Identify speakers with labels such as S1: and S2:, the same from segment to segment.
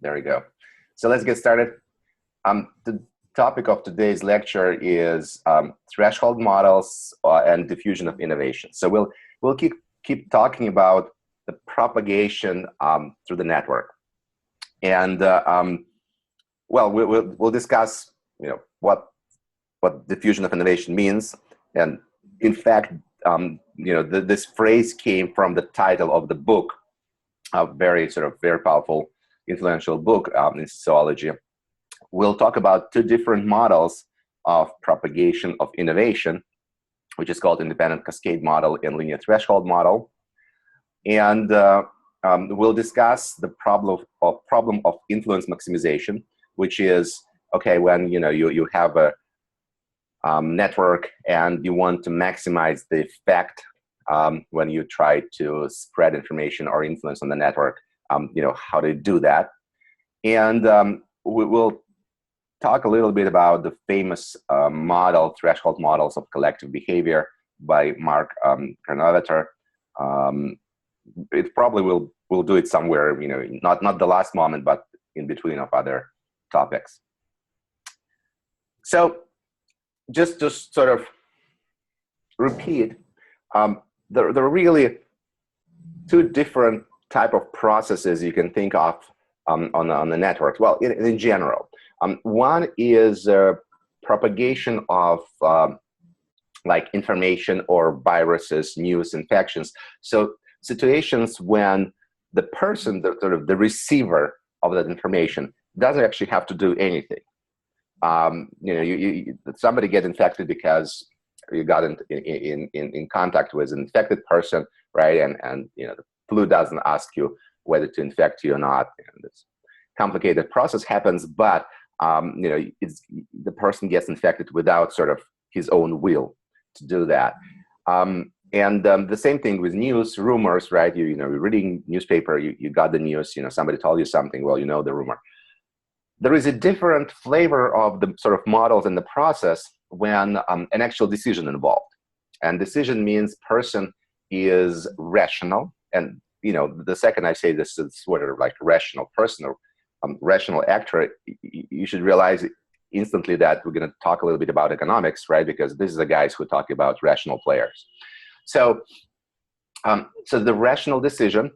S1: There we go. So let's get started. The topic of today's lecture is threshold models and diffusion of innovation. So we'll keep talking about the propagation through the network, and well, we'll discuss what diffusion of innovation means. And in fact, this phrase came from the title of the book, a very powerful, influential book in sociology. We'll talk about two different models of propagation of innovation, which is called independent cascade model and linear threshold model. And we'll discuss the problem of influence maximization, which is, okay, when you have a network and you want to maximize the effect when you try to spread information or influence on the network, how to do that. And we'll talk a little bit about the famous threshold models of collective behavior by Mark Granovetter. It probably we'll do it somewhere, not the last moment, but in between of other topics. So just to sort of repeat, there are really two different type of processes you can think of on the network. Well, in general, one is propagation of like information or viruses, news, infections. So situations when the person, the receiver of that information, doesn't actually have to do anything. Somebody gets infected because you got in contact with an infected person, right? And the flu doesn't ask you whether to infect you or not. And this complicated process happens, but the person gets infected without sort of his own will to do that. And the same thing with news, rumors, right? You're reading newspaper, you got the news, somebody told you something, well, the rumor. There is a different flavor of the sort of models in the process when an actual decision involved. And decision means person is rational. And, the second I say this is sort of like rational person or rational actor, you should realize instantly that we're going to talk a little bit about economics, right? Because this is the guys who talk about rational players. So, so the rational decision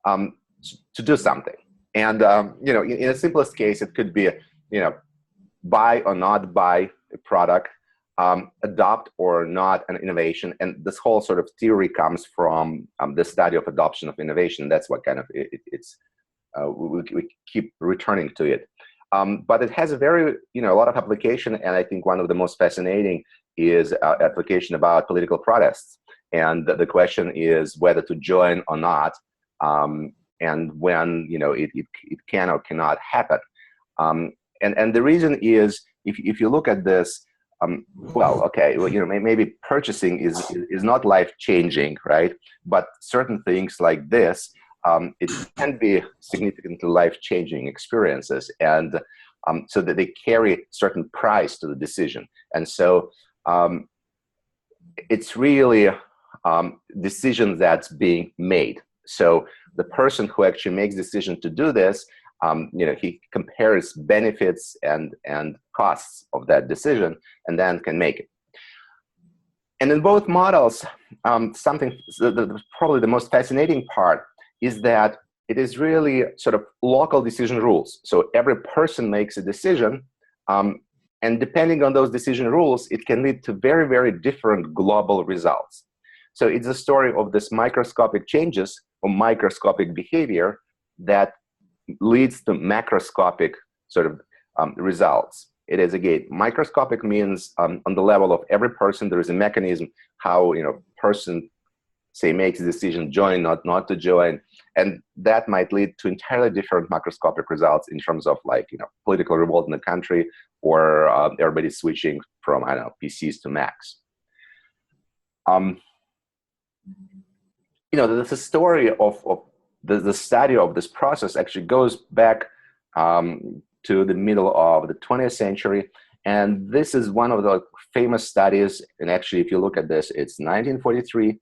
S1: to do something. And, in the simplest case, it could be, buy or not buy a product, adopt or not an innovation. And this whole sort of theory comes from the study of adoption of innovation. That's what kind of we keep returning to it. But it has a very, a lot of application. And I think one of the most fascinating is application about political protests. And the question is whether to join or not. And when it can or cannot happen, and the reason is if you look at this, maybe purchasing is not life changing, right? But certain things like this, it can be significantly life changing experiences, and so that they carry certain price to the decision, and so it's really decision that's being made. So the person who actually makes decision to do this, he compares benefits and costs of that decision, and then can make it. And in both models, probably the most fascinating part is that it is really sort of local decision rules. So every person makes a decision, and depending on those decision rules, it can lead to very, very different global results. So it's a story of this microscopic changes or microscopic behavior that leads to macroscopic sort of results. It is, again, microscopic means on the level of every person, there is a mechanism how, person, say, makes a decision, join, not to join. And that might lead to entirely different macroscopic results in terms of political revolt in the country, or everybody switching from, PCs to Macs. The story of the study of this process actually goes back to the middle of the 20th century. And this is one of the famous studies. And actually, if you look at this, it's 1943,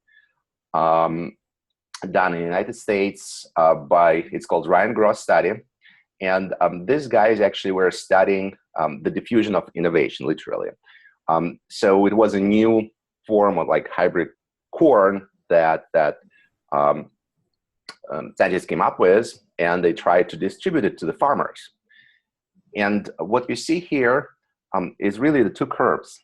S1: done in the United States it's called Ryan Groth study. And these guys actually were studying the diffusion of innovation, literally. So it was a new form of like hybrid corn that scientists came up with, and they tried to distribute it to the farmers. And what you see here is really the two curves.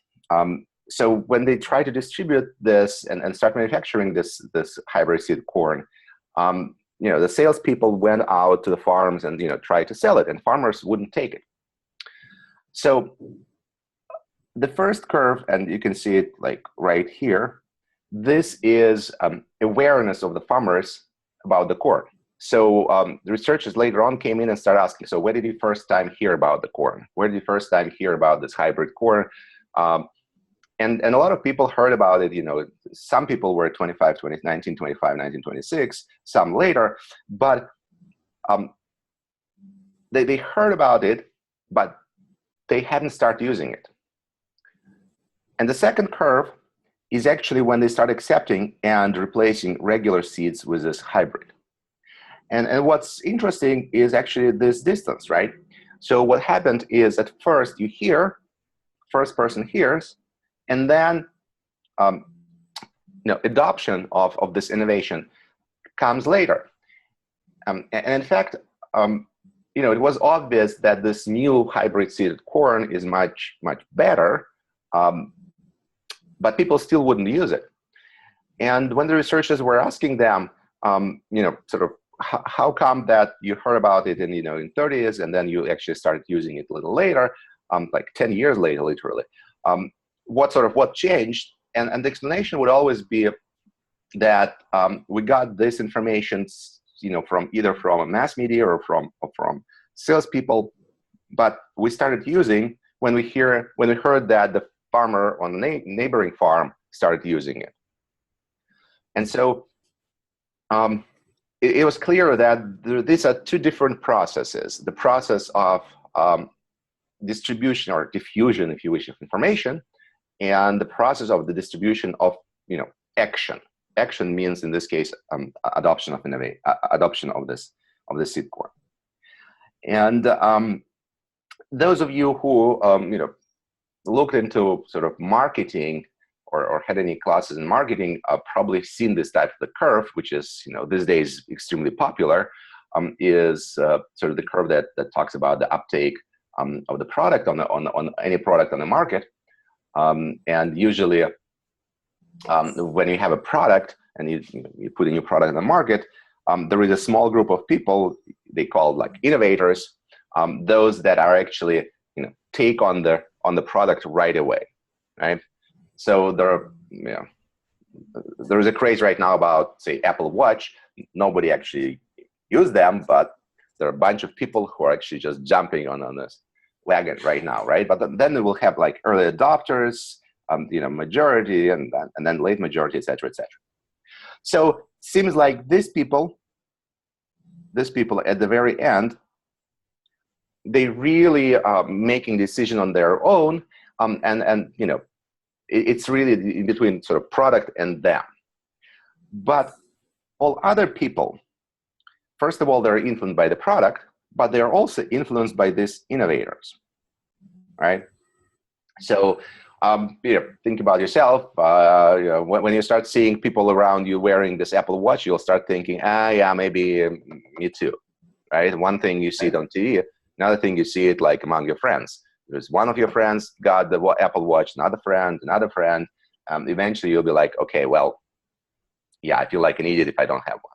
S1: So when they try to distribute this and start manufacturing this hybrid seed corn, the salespeople went out to the farms and tried to sell it, and farmers wouldn't take it. So the first curve, and you can see it like right here, this is awareness of the farmers about the corn. So the researchers later on came in and started asking, so where did you first time hear about the corn? Where did you first time hear about this hybrid corn? And a lot of people heard about it, some people were 1925, 1926, some later, but they heard about it, but they hadn't started using it. And the second curve is actually when they start accepting and replacing regular seeds with this hybrid. And what's interesting is actually this distance, right? So what happened is at first you hear, first person hears, and then adoption of this innovation comes later. And in fact, it was obvious that this new hybrid seeded corn is much, much better, but people still wouldn't use it. And when the researchers were asking them, sort of, how come that you heard about it in 30s and then you actually started using it a little later, like 10 years later, literally, what changed? And the explanation would always be that we got this information, from either from a mass media or from salespeople, but we started using when we heard that the farmer on the neighboring farm started using it. And so it was clear that these are two different processes: the process of distribution or diffusion, if you wish, of information, and the process of the distribution of action. Action means in this case adoption of this seed corn. And those of you who looked into sort of marketing or had any classes in marketing probably seen this type of the curve, which is these days extremely popular, is sort of the curve that talks about the uptake of the product on any product on the market. And usually when you have a product and you put a new product on the market, there is a small group of people, they call like innovators, those that are actually take on the product right away, right? So there is a craze right now about, say, Apple Watch. Nobody actually used them, but there are a bunch of people who are actually just jumping on this wagon right now, right? But then they will have like early adopters, majority, and then late majority, et cetera, et cetera. So seems like these people at the very end, they really are making decision on their own, and it's really in between sort of product and them. But all other people, first of all, they're influenced by the product, but they're also influenced by these innovators, right? So think about yourself. When you start seeing people around you wearing this Apple Watch, you'll start thinking, yeah, maybe me too, right? One thing you see it on TV, another thing you see it like among your friends. There's one of your friends got the Apple Watch, another friend. Eventually you'll be like, okay, well, yeah, I feel like an idiot if I don't have one.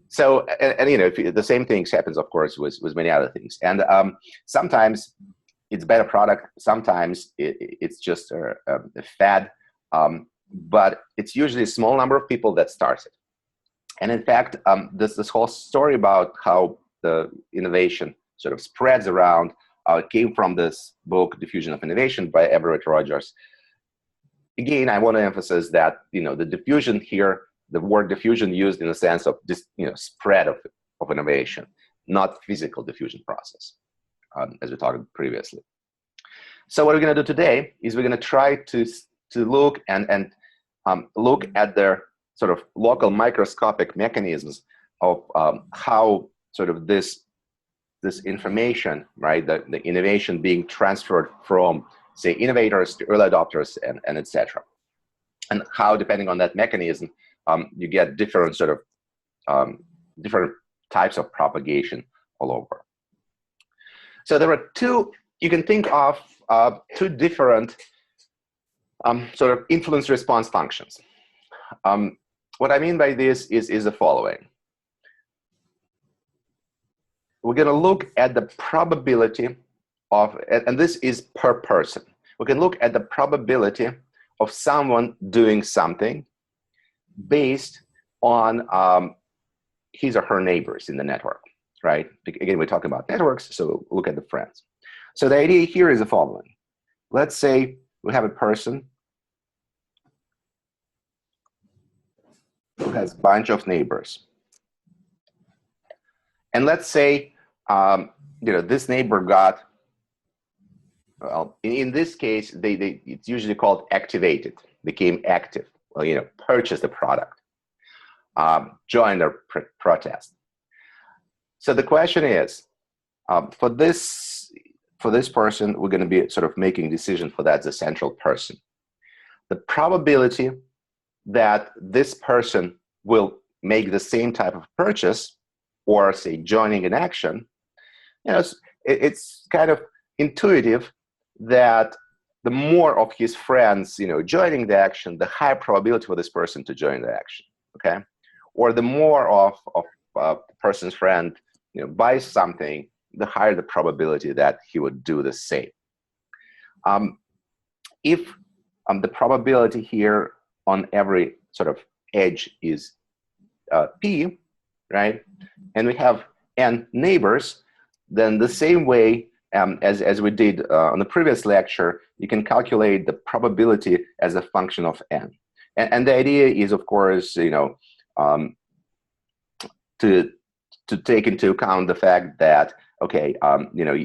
S1: So, the same things happens, of course, with many other things. And sometimes it's better product. Sometimes it's just a fad. But it's usually a small number of people that starts it. And in fact, this whole story about how the innovation sort of spreads around came from this book, Diffusion of Innovation by Everett Rogers. Again, I want to emphasize that the diffusion here, the word diffusion used in the sense of this spread of innovation, not physical diffusion process, as we talked previously. So what we're going to do today is we're going to try to look and look at their sort of local microscopic mechanisms of how sort of this this information, right, the innovation being transferred from, say, innovators to early adopters and etc. And how, depending on that mechanism, you get different sort of different types of propagation all over. So there are two, you can think of two different sort of influence response functions. What I mean by this is the following. We're going to look at the probability of, and this is per person. We can look at the probability of someone doing something based on his or her neighbors in the network, right? Again, we're talking about networks, so look at the friends. So the idea here is the following. Let's say we have a person who has a bunch of neighbors. And let's say, this neighbor got, well, in this case, it's usually called activated, became active, well, purchased the product, joined their protest. So the question is, for this person, we're going to be sort of making decision for that, the central person. The probability that this person will make the same type of purchase, or say joining an action, it's kind of intuitive that the more of his friends, joining the action, the higher probability for this person to join the action, okay? Or the more of a person's friend, buys something, the higher the probability that he would do the same. If the probability here on every sort of edge is P, right? And we have N neighbors, then the same way as we did on the previous lecture, you can calculate the probability as a function of N. And the idea is, of course, to take into account the fact that, okay,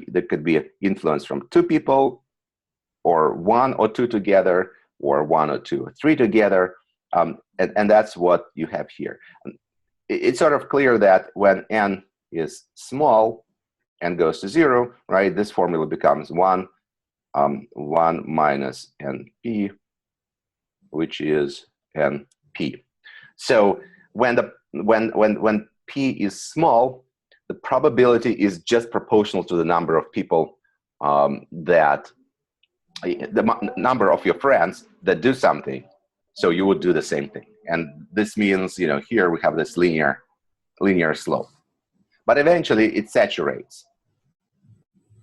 S1: there could be an influence from two people, or one or two together, or one or two or three together, and that's what you have here. It's sort of clear that when N is small, N goes to 0, right? This formula becomes 1 minus NP, which is NP. So when P is small, the probability is just proportional to the number of people the number of your friends that do something. So you would do the same thing. And this means, here we have this linear slope. But eventually it saturates.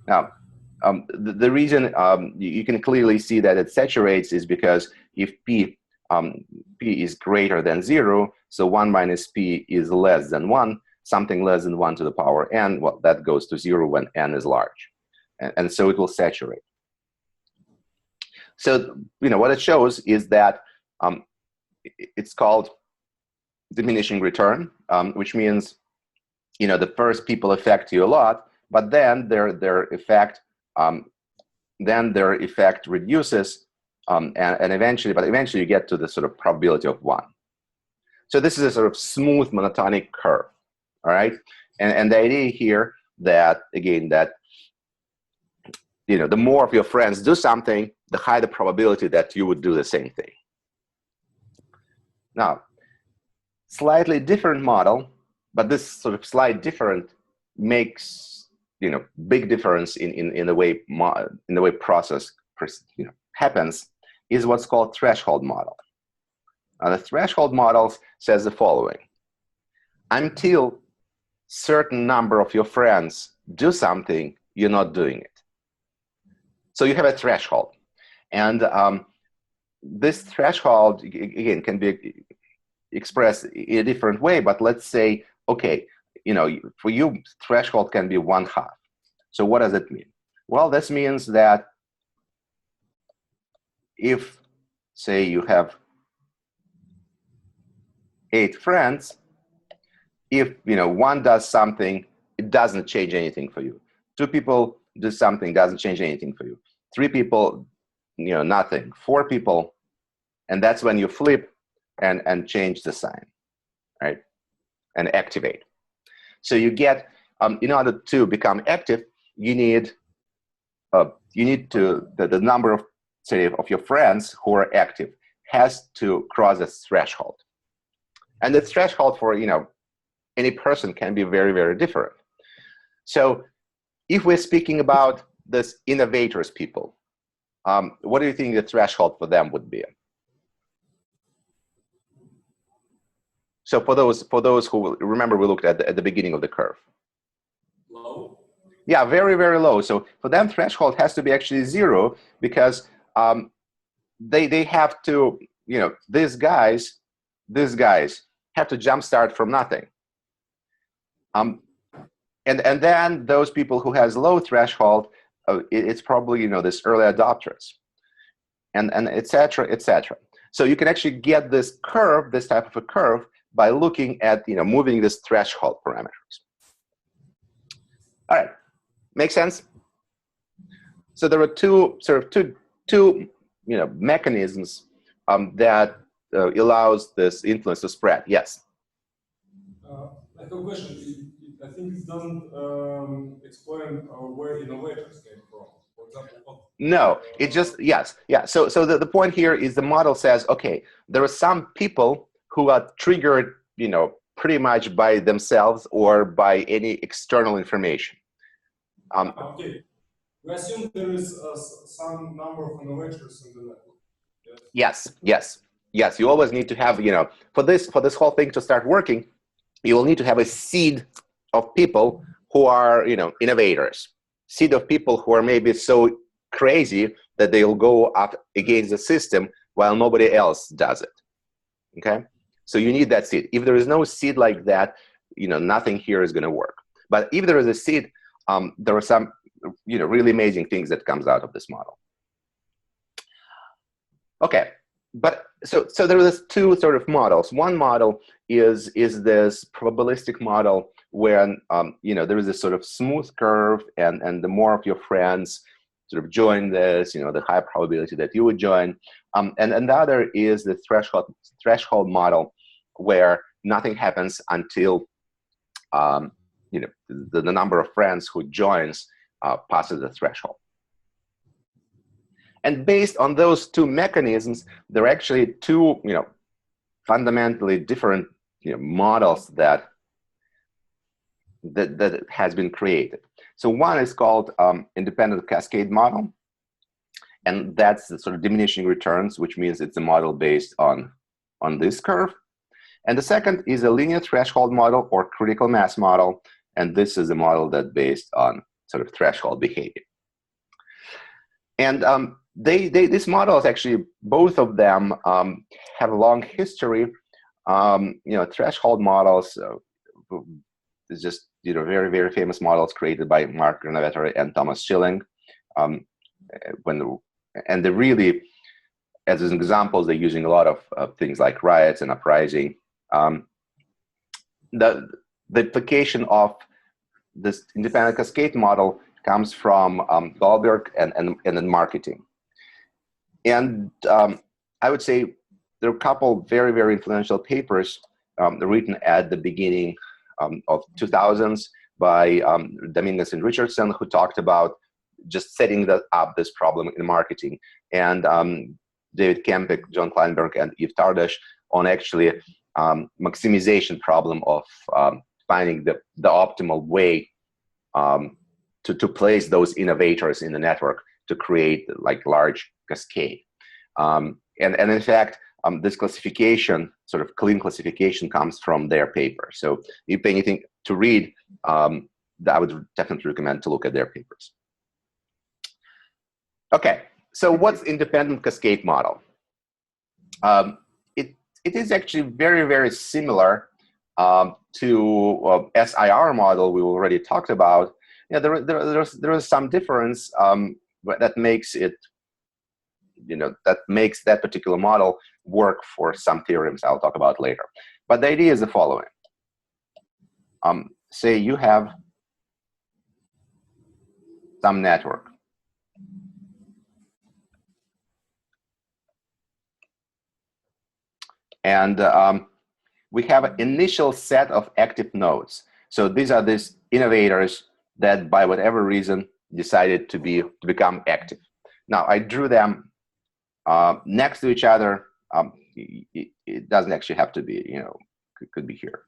S1: Now, the reason you can clearly see that it saturates is because if P is greater than 0, so 1 minus P is less than 1, something less than 1 to the power N, well, that goes to 0 when N is large. And so it will saturate. So, what it shows is that it's called diminishing return, which means, the first people affect you a lot, but then their effect reduces, and eventually you get to the sort of probability of 1. So this is a sort of smooth monotonic curve, all right? And the idea here that, again, that, the more of your friends do something, the higher the probability that you would do the same thing. Now, slightly different model, but this sort of slight different makes, big difference in the way process happens, is what's called threshold model. Now, the threshold model says the following: until certain number of your friends do something, you're not doing it. So you have a threshold, and this threshold, again, can be expressed in a different way, but let's say, okay, for you, threshold can be 1/2. So what does it mean? Well, this means that if, say, you have 8 friends, if, one does something, it doesn't change anything for you. 2 people do something, doesn't change anything for you. 3 people, nothing. 4 people, and that's when you flip and change the sign, right? And activate. So you get in order to become active, you need the number of, say, of your friends who are active has to cross a threshold. And the threshold for, any person can be very, very different. So if we're speaking about this innovators people, what do you think the threshold for them would be? So for those who remember, we looked at the beginning of the curve.
S2: Low?
S1: Yeah, very, very low. So for them, threshold has to be actually 0, because they have to, these guys have to jumpstart from nothing. And then those people who has low threshold, it's probably, this early adopters, and et cetera, et cetera. So you can actually get this curve, this type of a curve, by looking at, moving this threshold parameters. All right, make sense? So there are two mechanisms that allows this influence to spread. Yes.
S3: I have a question. I think it doesn't explain where innovators came from. For example,
S1: no, it just, yes, yeah. So the point here is the model says, okay, there are some people who are triggered, pretty much by themselves or by any external information.
S3: Okay. We assume there is some number of innovators in the network.
S1: Yes, yes, yes. You always need to have, for this whole thing to start working, you will need to have a seed of people who are, innovators. Seed of people who are maybe so crazy that they'll go up against the system while nobody else does it. Okay? So you need that seed. If there is no seed like that, nothing here is going to work. But if there is a seed, there are some, really amazing things that comes out of this model. Okay, but so there are two sort of models. One model is this probabilistic model where there is this sort of smooth curve, and the more of your friends sort of join this, the high probability that you would join. And the other is the threshold model, where nothing happens until the number of friends who joins passes the threshold. And based on those two mechanisms, there are actually two, fundamentally different, models that has been created. So one is called independent cascade model, and that's the sort of diminishing returns, which means it's a model based on this curve. And the second is a linear threshold model or critical mass model, and this is a model that's based on sort of threshold behavior. And these models, actually, both of them have a long history. Threshold models is just very, very famous models created by Mark Granovetter and Thomas Schilling. And they really, as examples, they're using a lot of things like riots and uprising. The application of this independent cascade model comes from Goldberg and in marketing. And I would say there are a couple very, very influential papers written at the beginning of 2000s by Dominguez and Richardson, who talked about just setting up this problem in marketing. And David Kempik, John Kleinberg, and Yves Tardash on actually maximization problem of finding the optimal way to place those innovators in the network to create like large cascade. And in fact, this classification, sort of clean classification, comes from their paper. So if anything to read, I would definitely recommend to look at their papers. Okay, so what's independent cascade model? It is actually very, very similar to SIR model we already talked about. There is some difference that makes it, that makes that particular model work for some theorems I'll talk about later. But the idea is the following. Say you have some network. And we have an initial set of active nodes. So these are these innovators that by whatever reason decided to become active. Now I drew them next to each other. It doesn't actually have to be, you know, could be here.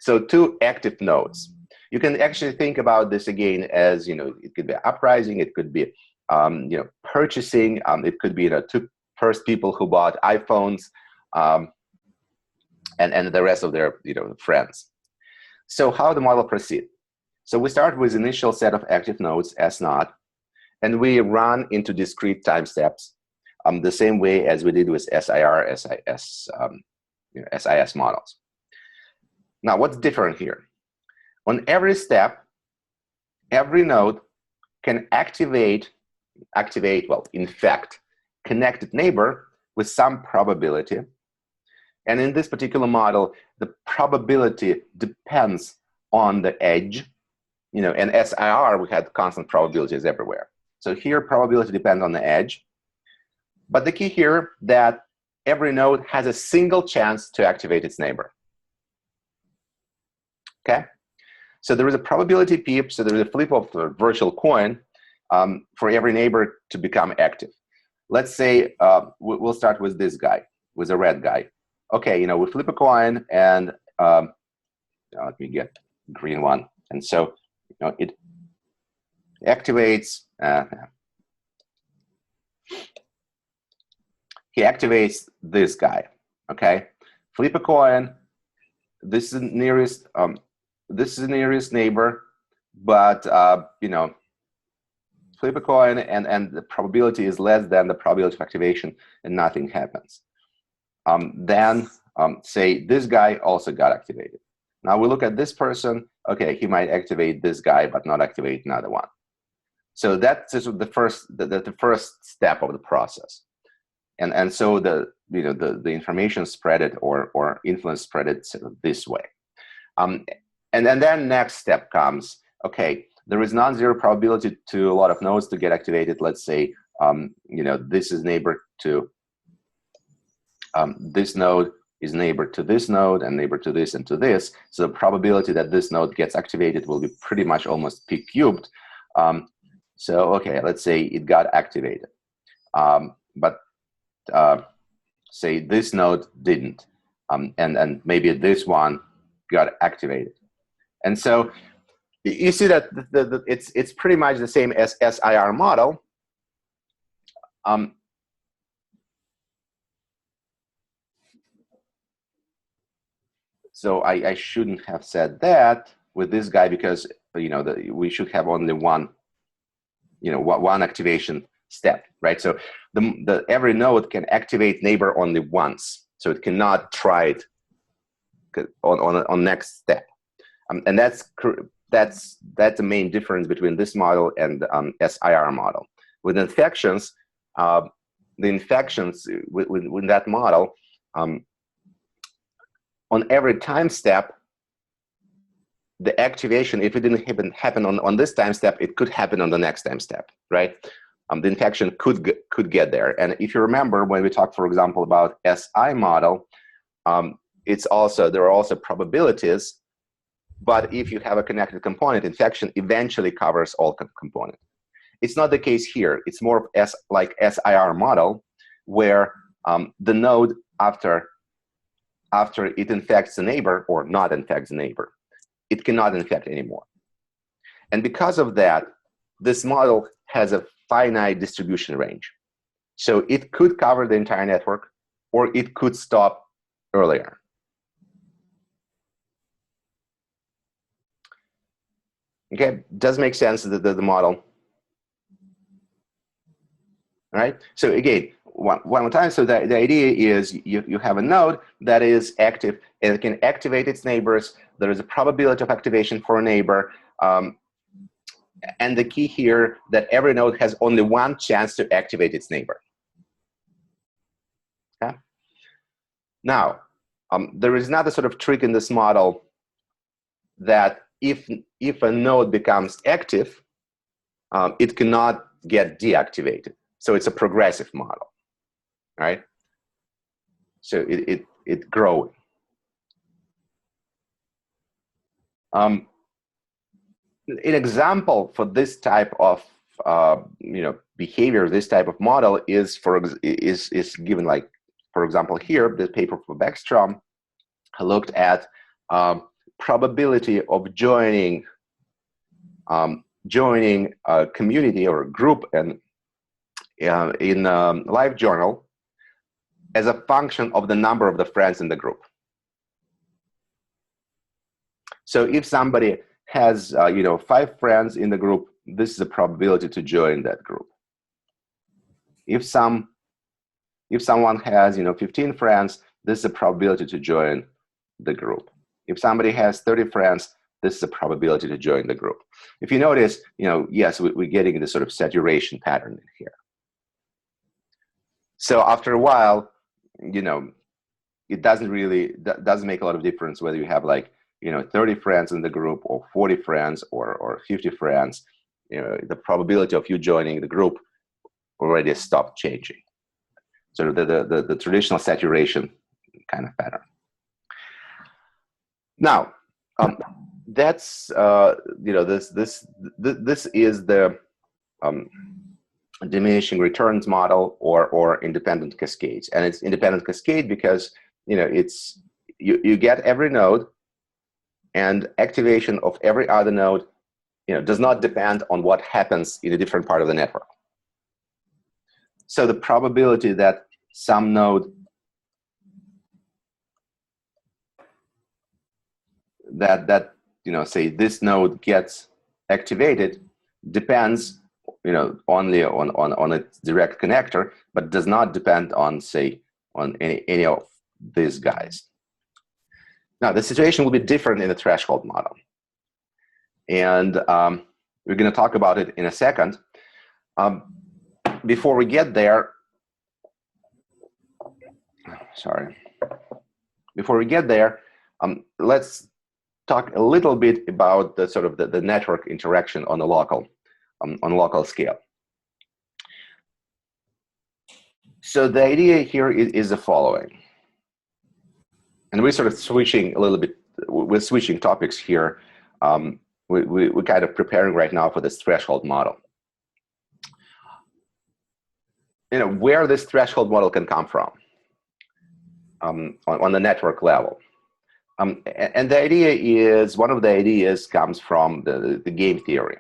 S1: So two active nodes. You can actually think about this again as, you know, it could be uprising, it could be, you know, purchasing, it could be the two first people who bought iPhones, and the rest of their, you know, friends. So how the model proceed? So we start with initial set of active nodes, S naught, and we run into discrete time steps, the same way as we did with SIR, SIS, you know, SIS models. Now, what's different here? On every step, every node can activate, well, infect connected neighbor with some probability. And in this particular model, the probability depends on the edge. You know, in SIR, we had constant probabilities everywhere. So here, probability depends on the edge. But the key here that every node has a single chance to activate its neighbor. Okay? So there is a probability peep, so there is a flip of the virtual coin for every neighbor to become active. Let's say we'll start with this guy, with a red guy. Okay, you know, we flip a coin and let me get green one. And so, you know, it activates, he activates this guy, okay? Flip a coin, this is nearest, this is the nearest neighbor, but, you know, flip a coin and the probability is less than the probability of activation and nothing happens. Then say this guy also got activated. Now we look at this person, okay, he might activate this guy, but not activate another one. So that's just the first step of the process. And so the information spread it or influence spread it this way. And then next step comes, okay, there is non-zero probability to a lot of nodes to get activated. Let's say, you know, this is neighbor to this node is neighbor to this node and neighbor to this and to this. So the probability that this node gets activated will be pretty much almost p cubed. So, okay, let's say it got activated. But say this node didn't. And maybe this one got activated. And so you see that it's pretty much the same as SIR model. So I shouldn't have said that with this guy because, you know, we should have only one, you know, one activation step, right? So every node can activate neighbor only once, so it cannot try it on next step, and that's the main difference between this model and SIR model. With infections, the infections with that model. On every time step, the activation, if it didn't happen on this time step, it could happen on the next time step, right? The infection could get there. And if you remember when we talked, for example, about SI model, there are also probabilities, but if you have a connected component, infection eventually covers all components. It's not the case here. It's more like SIR model, where the node after it infects the neighbor or not infects the neighbor, it cannot infect anymore. And because of that, this model has a finite distribution range. So it could cover the entire network, or it could stop earlier. Okay, does make sense, the model. All right, so again, one more time. So the idea is you have a node that is active and it can activate its neighbors. There is a probability of activation for a neighbor. And the key here that every node has only one chance to activate its neighbor. Okay? Now, there is another sort of trick in this model that if a node becomes active, it cannot get deactivated. So it's a progressive model. Right? So it grows. an example for this type of behavior, this type of model is given, like, for example, here, the paper for Beckstrom looked at probability of joining a community or a group and in Live Journal as a function of the number of the friends in the group. So if somebody has 5 friends in the group, this is the probability to join that group. If someone has 15 friends, this is the probability to join the group. If somebody has 30 friends, this is the probability to join the group. If you notice, yes, we're getting this sort of saturation pattern in here. So after a while, it doesn't make a lot of difference whether you have like 30 friends in the group or 40 friends or 50 friends. The probability of you joining the group already stopped changing. So the traditional saturation kind of pattern. Now, that's this is the diminishing returns model or independent cascades, and it's independent cascade because it's you get every node, and activation of every other node does not depend on what happens in a different part of the network. So the probability that some node say this node gets activated depends only on its direct connector, but does not depend on any of these guys. Now the situation will be different in the threshold model, and we're going to talk about it in a second. Before we get there, let's talk a little bit about the sort of the network interaction on the local scale. So the idea here is the following, and we're sort of switching a little bit. We're switching topics here. We're kind of preparing right now for this threshold model. Where this threshold model can come from on the network level. And the idea is, one of the ideas comes from the game theory.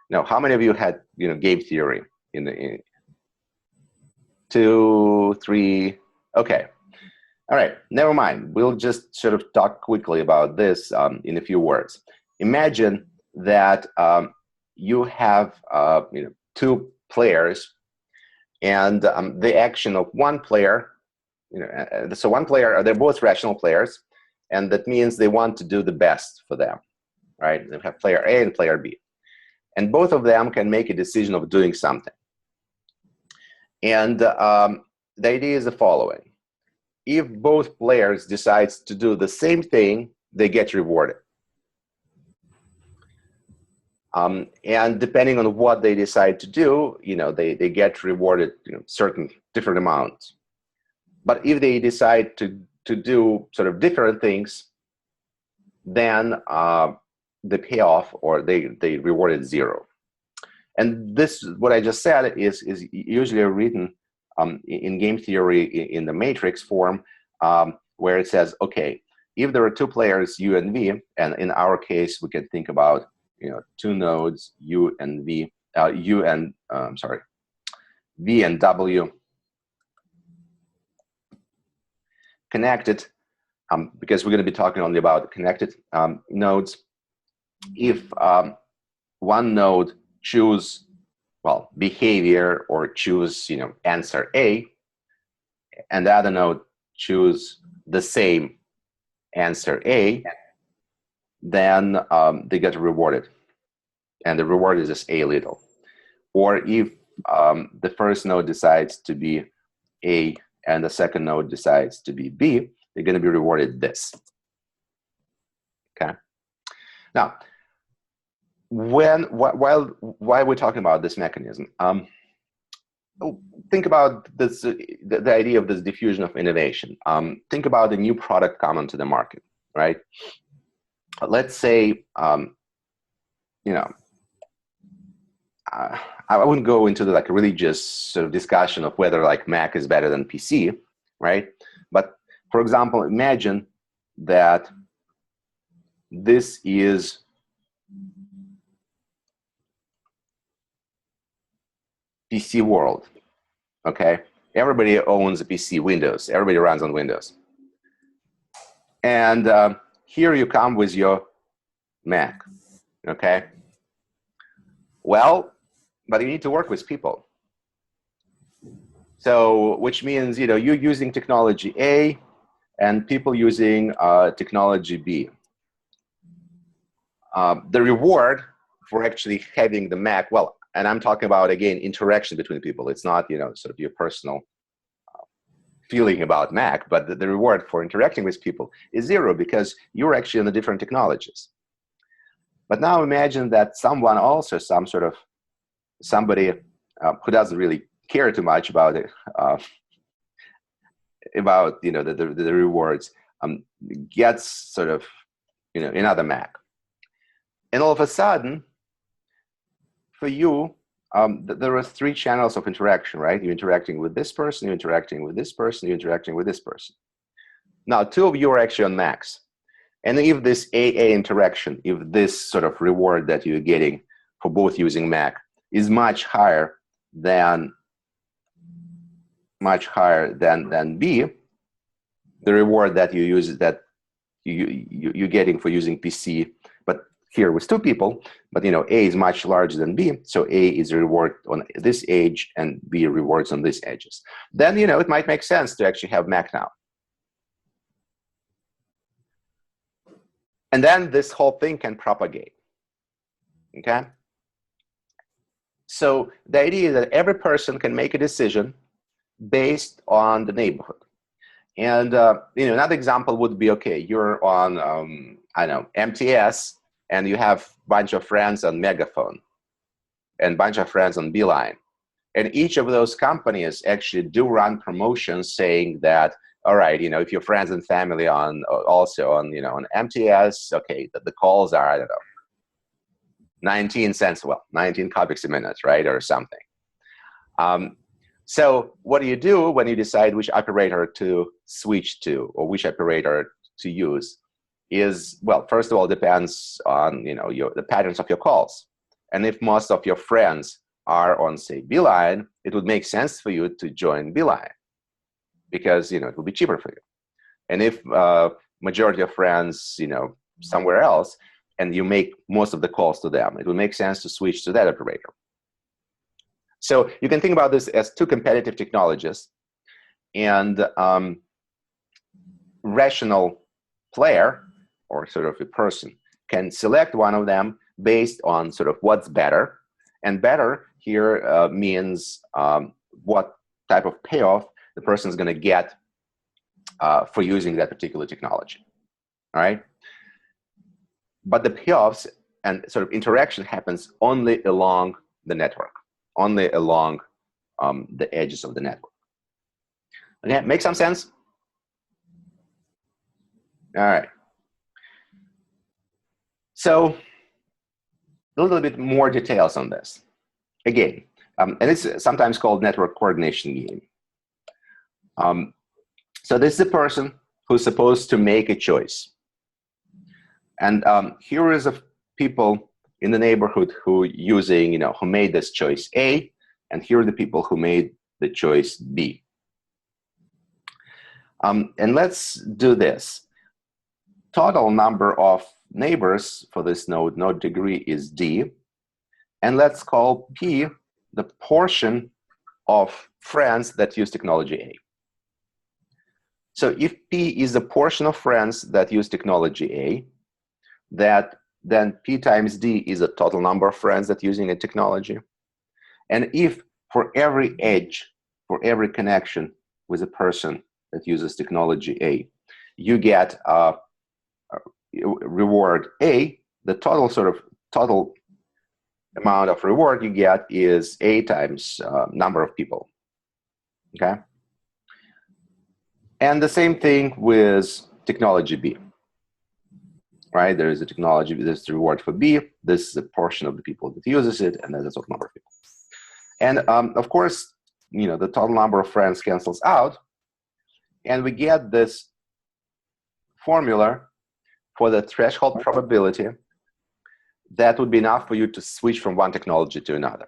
S1: Now, how many of you had game theory in the 2, 3? Okay, all right. Never mind. We'll just sort of talk quickly about this in a few words. Imagine that you have 2 players, and the action of one player. So one player, they're both rational players, and that means they want to do the best for them, right? They have player A and player B. And both of them can make a decision of doing something. And the idea is the following. If both players decide to do the same thing, they get rewarded. And depending on what they decide to do, they get rewarded certain different amounts. But if they decide to do sort of different things, then the payoff, or they rewarded 0. And this, what I just said, is usually written in game theory in the matrix form, where it says, okay, if there are 2 players, U and V, and in our case, we can think about 2 nodes, U and V, V and W, connected, because we're going to be talking only about connected nodes. If one node choose behavior or choose answer A, and the other node choose the same answer A, then they get rewarded, and the reward is just A little. Or if the first node decides to be A and the second node decides to be B, they're going to be rewarded this. Okay. Now, why we're talking about this mechanism, think about this, the idea of this diffusion of innovation. Think about a new product coming to the market, right? Let's say you know, I wouldn't go into the like religious sort of discussion of whether like Mac is better than PC, right? But for example, imagine that this is PC world, okay? Everybody owns a PC, Windows. Everybody runs on Windows. And here you come with your Mac, okay? Well, but you need to work with people. So, which means, you know, you're using technology A and people using technology B. The reward for actually having the Mac, well, and I'm talking about, again, interaction between people. It's not, you know, sort of your personal feeling about Mac, but the reward for interacting with people is zero because you're actually on the different technologies. But now imagine that someone also, somebody who doesn't really care too much about it, about, you know, the rewards, gets sort of, you know, another Mac. And all of a sudden, for you, there are 3 channels of interaction, right? You're interacting with this person, you're interacting with this person, you're interacting with this person. Now, 2 of you are actually on Macs. And if this AA interaction, if this sort of reward that you're getting for both using Mac is much higher than B, the reward that you use, that you're getting for using PC, but here with 2 people, but you know, A is much larger than B, so A is a reward on this edge and B rewards on these edges. Then, you know, it might make sense to actually have Mac now. And then this whole thing can propagate, okay? So the idea is that every person can make a decision based on the neighborhood. And you know, another example would be, okay, you're on, I don't know, MTS, and you have a bunch of friends on Megaphone and a bunch of friends on Beeline. And each of those companies actually do run promotions saying that, all right, you know, if your friends and family on also on, you know, on MTS, okay, the calls are, I don't know, 19 cents, well, 19 copies a minute, right, or something. So what do you do when you decide which operator to switch to or which operator to use? Is, well, first of all, depends on, you know, the patterns of your calls. And if most of your friends are on, say, Beeline, it would make sense for you to join Beeline because, you know, it will be cheaper for you. And if majority of friends, you know, somewhere else, and you make most of the calls to them, it will make sense to switch to that operator. So you can think about this as 2 competitive technologies, and rational player, or sort of a person, can select one of them based on sort of what's better. And better here means what type of payoff the person is going to get for using that particular technology. All right? But the payoffs and sort of interaction happens only along the network, only along the edges of the network. Okay, make some sense? All right. So a little bit more details on this. Again, and it's sometimes called network coordination game. So this is a person who's supposed to make a choice. And here is a people in the neighborhood who using, you know, who made this choice A, and here are the people who made the choice B. And let's do this. Total number of neighbors for this node degree is D. And let's call P the portion of friends that use technology A. So if P is the portion of friends that use technology A, then P times D is the total number of friends that using a technology. And if for every edge, for every connection with a person that uses technology A, you get reward A, the total amount of reward you get is A times number of people, okay? And the same thing with technology B, right? There is a technology, there's the reward for B. This is a portion of the people that uses it, and then there's a total number of people. And of course, you know, the total number of friends cancels out, and we get this formula for the threshold probability that would be enough for you to switch from one technology to another.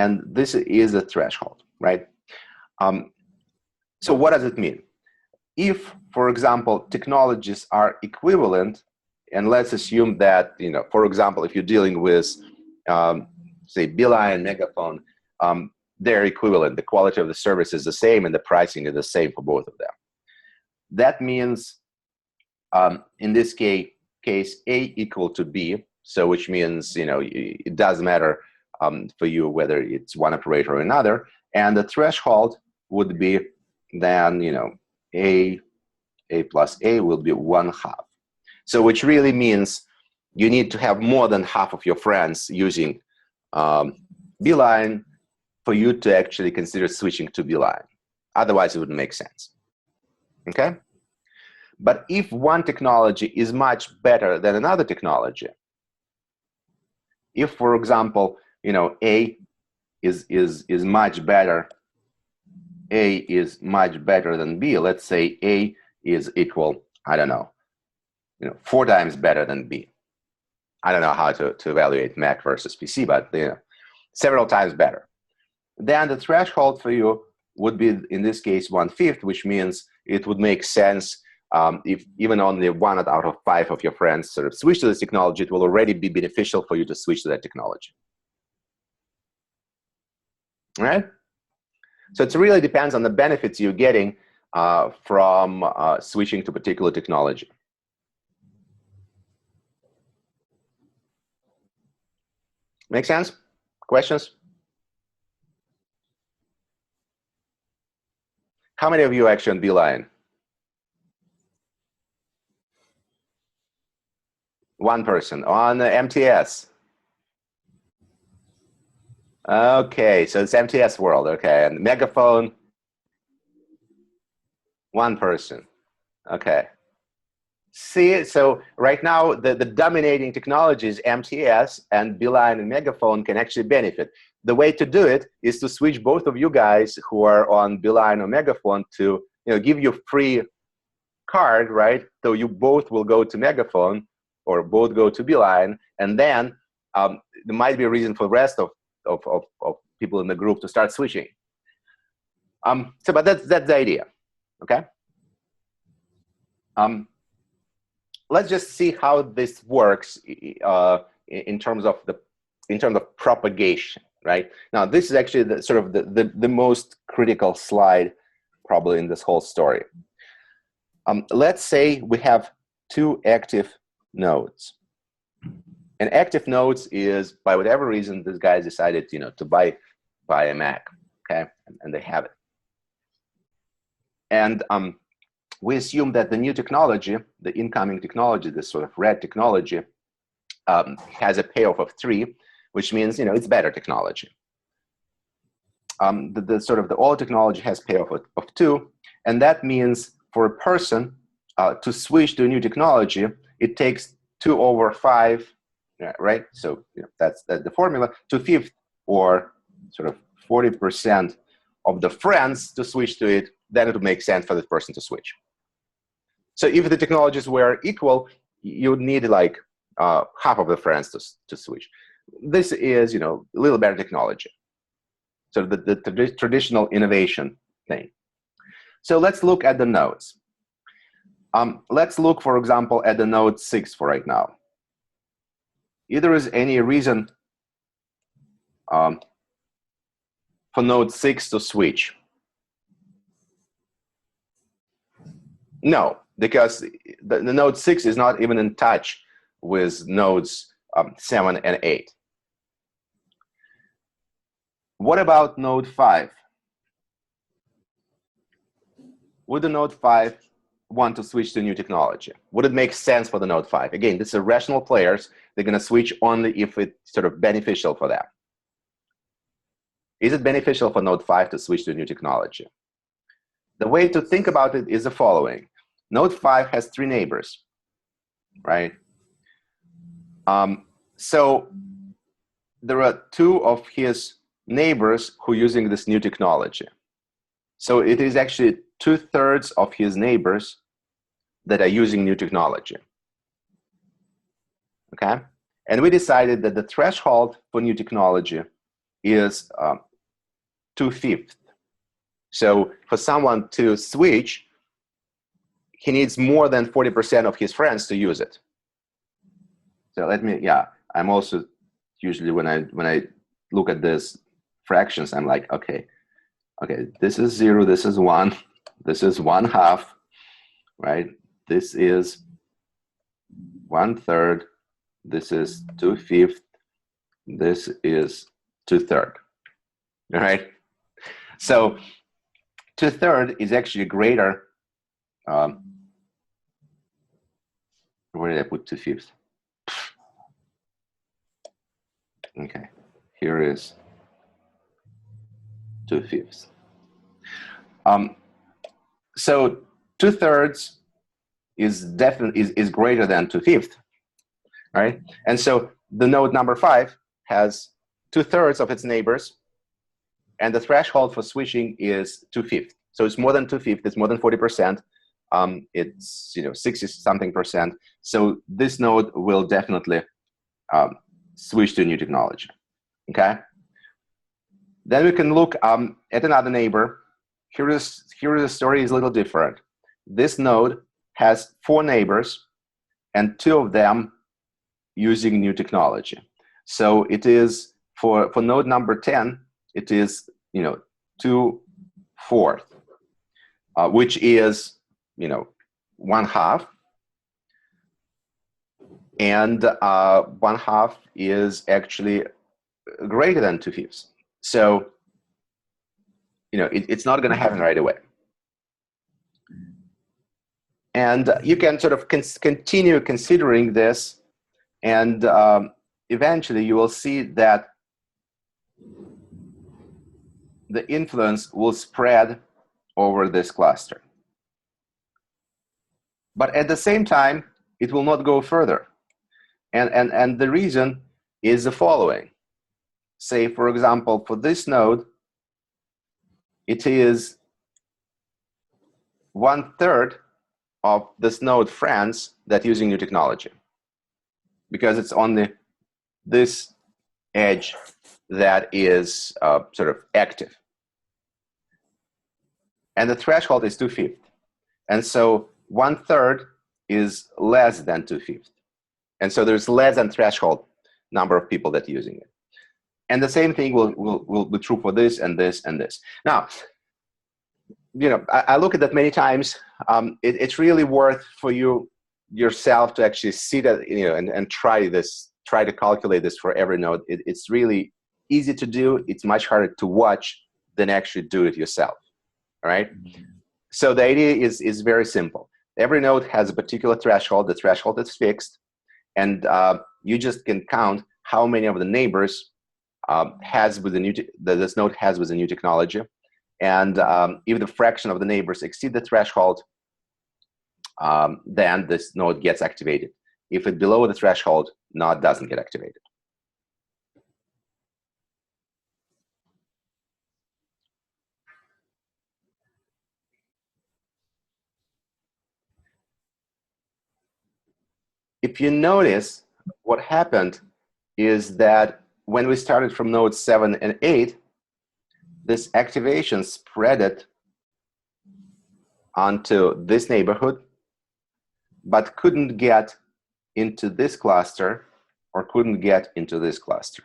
S1: And this is a threshold, right? So what does it mean? If, for example, technologies are equivalent, and let's assume that, you know, for example, if you're dealing with, say, Beeline, Megaphone, they're equivalent. The quality of the service is the same, and the pricing is the same for both of them. That means, in this case, A equal to B, so which means, you know, it doesn't matter for you whether it's one operator or another, and the threshold would be then, you know, A plus A will be 1/2. So which really means you need to have more than half of your friends using Beeline for you to actually consider switching to Beeline. Otherwise, it wouldn't make sense. Okay? But if one technology is much better than another technology, if, for example, you know, A is much better, A is much better than B. Let's say A is equal, I don't know, you know, 4 times better than B. I don't know how to evaluate Mac versus PC, but, you know, several times better. Then the threshold for you would be, in this case, 1/5, which means it would make sense if even only 1 out of 5 of your friends sort of switch to this technology, it will already be beneficial for you to switch to that technology. All right? So it really depends on the benefits you're getting from switching to particular technology. Make sense? Questions? How many of you actually on Beeline? 1 person. On MTS? Okay, so it's MTS world, okay. And Megaphone? 1 person, okay. See, so right now, the dominating technologies, MTS and Beeline and Megaphone, can actually benefit. The way to do it is to switch both of you guys who are on Beeline or Megaphone to, you know, give you a free card, right? So you both will go to Megaphone or both go to Beeline, and then there might be a reason for the rest of people in the group to start switching. But that's the idea, okay? Let's just see how this works in terms of propagation, right? Now, this is actually the most critical slide probably in this whole story. Let's say we have 2 active nodes. And active nodes is, by whatever reason, this guy decided, you know, to buy a Mac, okay, and they have it. And we assume that the new technology, the incoming technology, this sort of red technology, has a payoff of 3, which means, you know, it's better technology. The old technology has payoff of 2, and that means for a person to switch to a new technology, it takes 2/5, right? So, you know, that's the formula, 2/5, or sort of 40% of the friends to switch to it. Then it would make sense for this person to switch. So if the technologies were equal, you would need like half of the friends to switch. This is, you know, a little better technology. So the traditional innovation thing. So let's look at the nodes. Let's look, for example, at the node 6 for right now. If there is any reason for node 6 to switch? No, because the node 6 is not even in touch with nodes 7 and 8. What about node 5? Would the node 5 want to switch to new technology? Would it make sense for the node 5? Again, this are rational players. They're going to switch only if it's sort of beneficial for them. Is it beneficial for node 5 to switch to new technology? The way to think about it is the following. Node 5 has 3 neighbors. right? So there are two of his neighbors who are using this new technology. So it is actually 2/3 of his neighbors that are using new technology. Okay? And we decided that the threshold for new technology is 2/5. So for someone to switch, he needs more than 40% of his friends to use it. So let me, yeah, I'm also usually when I look at this fractions, I'm like, okay, this is 0, this is 1, this is 1/2, right? This is 1/3, this is 2/5, this is 2/3, all right? So 2/3 is actually greater. Where did I put 2/5? Okay, here is 2/5. So 2/3 is definitely is greater than 2/5, right? And so the node number 5 has 2/3 of its neighbors, and the threshold for switching is 2/5. So it's more than 2/5. It's more than 40%. It's 60-something%. So this node will definitely switch to new technology. Okay. Then we can look at another neighbor. Here the story is a little different. This node has 4 neighbors, and 2 of them using new technology. So it is for node number 10, it is 2/4, which is 1/2, and 1/2 is actually greater than 2/5. So it's not going to happen right away. And you can sort of continue considering this, and eventually you will see that the influence will spread over this cluster. But at the same time, it will not go further. And the reason is the following. Say, for example, for this node, it is 1/3 of this node friends that using new technology, because it's only this edge that is sort of active. And the threshold is 2/5. And so 1/3 is less than 2/5. And so there's less than threshold number of people that are using it. And the same thing will be true for this and this and this. Now, I look at that many times. It's really worth for you yourself to actually see that, and try to calculate this for every node. It's really easy to do. It's much harder to watch than actually do it yourself. All right. So the idea is very simple. Every node has a particular threshold. The threshold is fixed, and you just can count how many of the neighbors this node has with the new technology. And if the fraction of the neighbors exceed the threshold, then this node gets activated. If it's below the threshold, node doesn't get activated. If you notice, what happened is that when we started from nodes 7 and 8, this activation spread it onto this neighborhood, but couldn't get into this cluster or couldn't get into this cluster.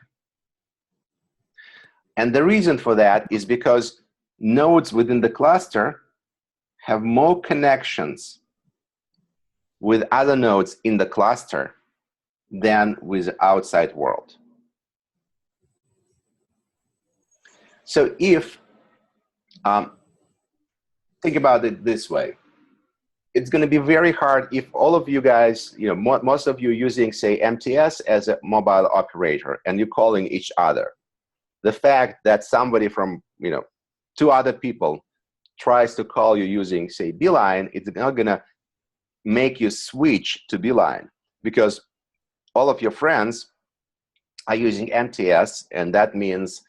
S1: And the reason for that is because nodes within the cluster have more connections with other nodes in the cluster than with the outside world. So if, think about it this way, it's going to be very hard if all of you guys, most of you using, say, MTS as a mobile operator, and you're calling each other. The fact that somebody from, 2 other people tries to call you using, say, Beeline, it's not going to make you switch to Beeline. because all of your friends are using MTS, and that means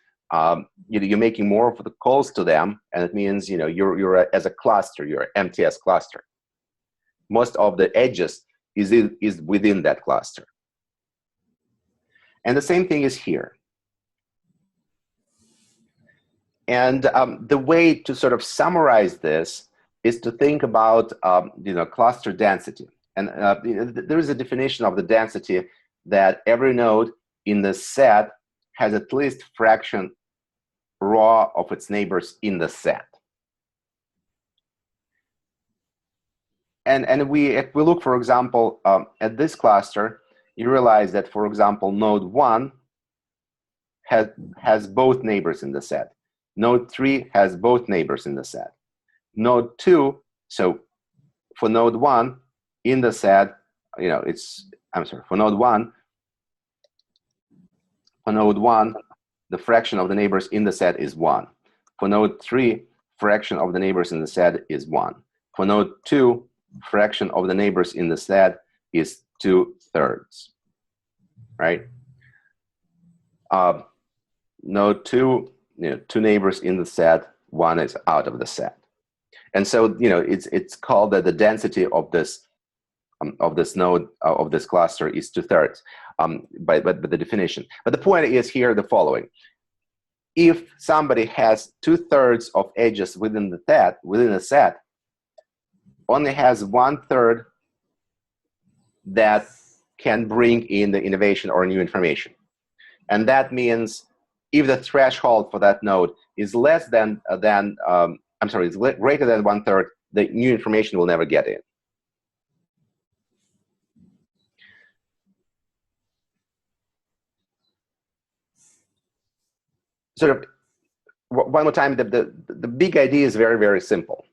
S1: you're making more of the calls to them, and it means you're as a cluster, you're an MTS cluster. Most of the edges is within that cluster. And the same thing is here. And the way to sort of summarize this is to think about cluster density. And there is a definition of the density that every node in the set has at least fraction raw of its neighbors in the set. And if we look, for example, at this cluster, you realize that, for example, node 1 has both neighbors in the set. Node 3 has both neighbors in the set. Node 2, so for node 1 in the set, for node 1, the fraction of the neighbors in the set is 1. For node 3, fraction of the neighbors in the set is 1. For node 2, fraction of the neighbors in the set is 2/3, right? Node 2, 2 neighbors in the set, 1 is out of the set. And so, it's called that the density of this node, of this cluster is 2/3 by the definition. But the point is here the following. If somebody has 2/3 of edges within the set, only has 1/3 that can bring in the innovation or new information. And that means if the threshold for that node is less than is greater than 1/3, the new information will never get in. Sort of, one more time, the big idea is very, very simple.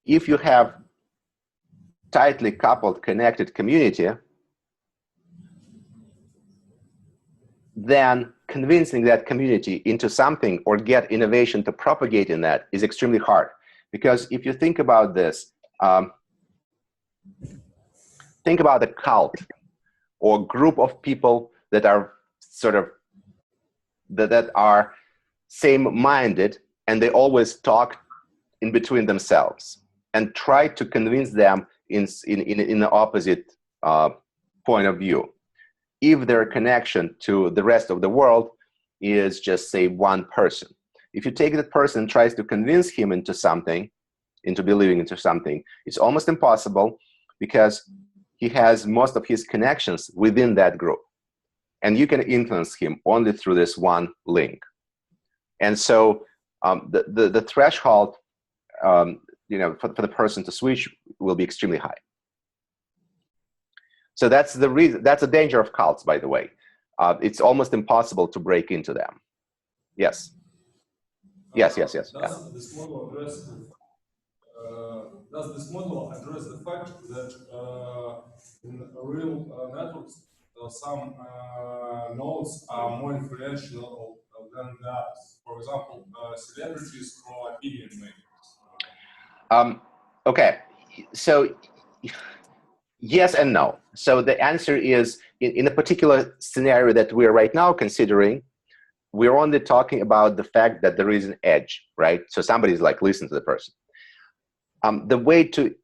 S1: If you have tightly coupled, connected community, then convincing that community into something or get innovation to propagate in that is extremely hard. Because if you think about this, think about a cult or group of people that are that are same-minded, and they always talk in between themselves and try to convince them in the opposite point of view. If their connection to the rest of the world is just, say, one person. If you take that person and tries to convince him into something, into believing into something, it's almost impossible because he has most of his connections within that group. And you can influence him only through this one link. And so the threshold for the person to switch will be extremely high. So that's the reason. That's a danger of cults, by the way. It's almost impossible to break into them. Yes. Yes.
S3: Does this model address the fact that in real networks some nodes are more influential than the others? For example, celebrities or opinion makers.
S1: Okay, so yes and no. So the answer is, in a particular scenario that we're right now considering, we're only talking about the fact that there is an edge, right? So somebody's like, listen to the person. The way to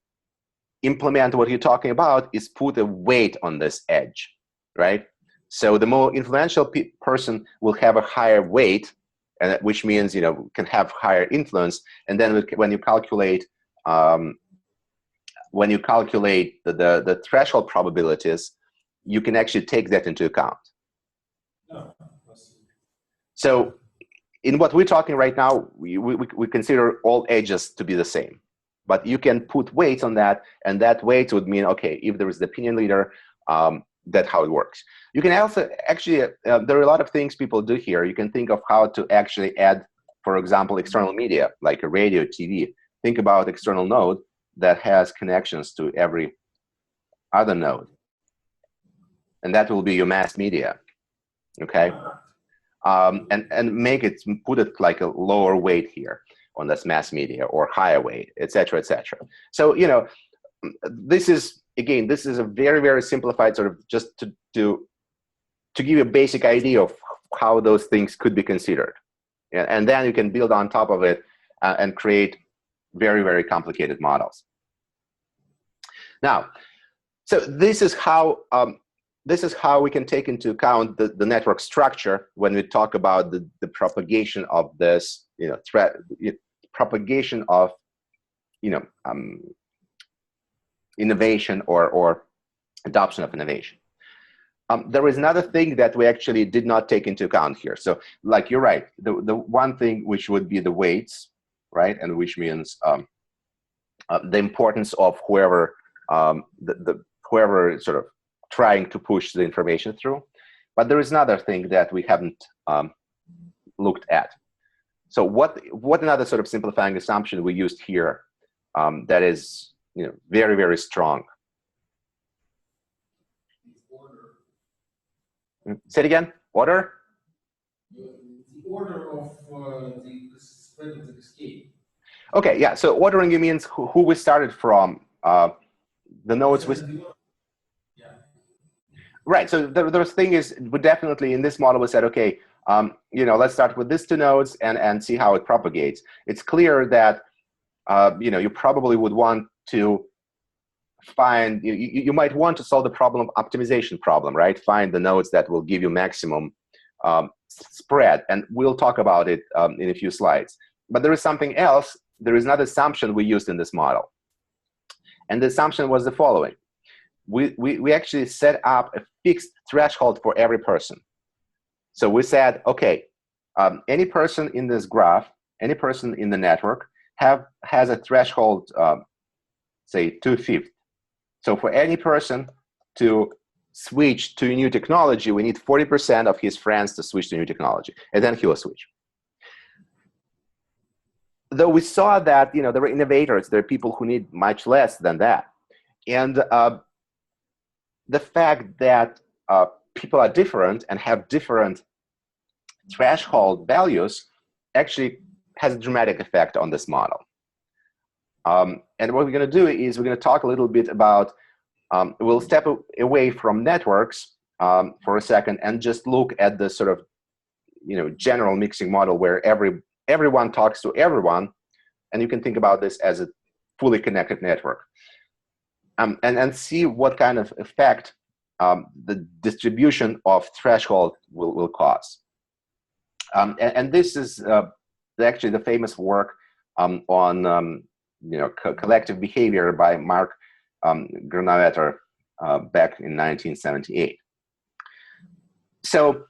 S1: implement what you're talking about is put a weight on this edge, right? So the more influential person will have a higher weight, and which means can have higher influence. And then when you calculate the threshold probabilities, you can actually take that into account. So in what we're talking right now, we consider all edges to be the same. But you can put weights on that, and that weight would mean, okay, if there is the opinion leader, that's how it works. You can also actually, there are a lot of things people do here. You can think of how to actually add, for example, external media, like a radio, TV. Think about external node that has connections to every other node. And that will be your mass media, okay? And put it like a lower weight here on this mass media, or higher weight, et cetera, et cetera. So, this is again, this is a very, very simplified sort of just to give you a basic idea of how those things could be considered. And then you can build on top of it and create very, very complicated models. Now, so this is how we can take into account the network structure when we talk about the propagation of this, propagation of, innovation or adoption of innovation. There is another thing that we actually did not take into account here. So, like, you're right, the one thing which would be the weights, right, and which means the importance of whoever whoever sort of trying to push the information through. But there is another thing that we haven't looked at. So what another sort of simplifying assumption we used here that is very, very strong? Say it again. Order?
S2: The order of the spread of the cascade.
S1: Okay, yeah. So ordering, you means who we started from. The nodes we.
S2: Yeah.
S1: Right. So the thing is, we definitely in this model we said, okay, let's start with these two nodes and see how it propagates. It's clear that you probably would want to find, you might want to solve the problem of optimization problem, right? Find the nodes that will give you maximum spread, and we'll talk about it in a few slides. But there is something else. There is another assumption we used in this model, and the assumption was the following: we actually set up a fixed threshold for every person. So we said, okay, any person in this graph, any person in the network has a threshold, say 2/5. So for any person to switch to a new technology, we need 40% of his friends to switch to new technology, and then he will switch. Though we saw that there were innovators, there are people who need much less than that, and the fact that people are different and have different threshold values actually has a dramatic effect on this model. And what we're going to do is we're going to talk a little bit about, we'll step away from networks for a second and just look at the sort of, general mixing model where everyone talks to everyone. And you can think about this as a fully connected network. And see what kind of effect the distribution of threshold will cause. And this is actually the famous work on collective behavior by Mark Groth back in 1978. So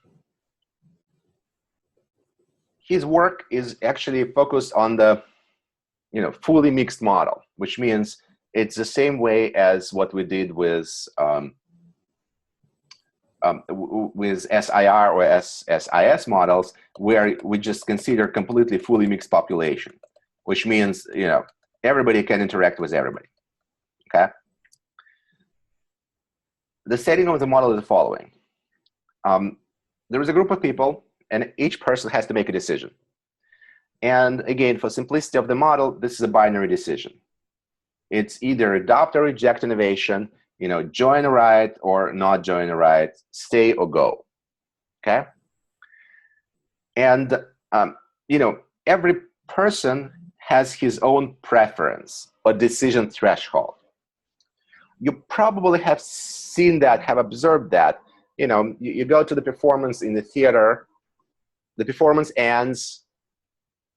S1: his work is actually focused on the fully mixed model, which means it's the same way as what we did with SIR or SIS models, where we just consider completely fully mixed population, which means everybody can interact with everybody. Okay. The setting of the model is the following: there is a group of people, and each person has to make a decision. And again, for simplicity of the model, this is a binary decision. It's either adopt or reject innovation, join a ride or not join a ride, stay or go. Okay. And every person has his own preference or decision threshold. You probably have seen that, have observed that. You go to the performance in the theater, the performance ends,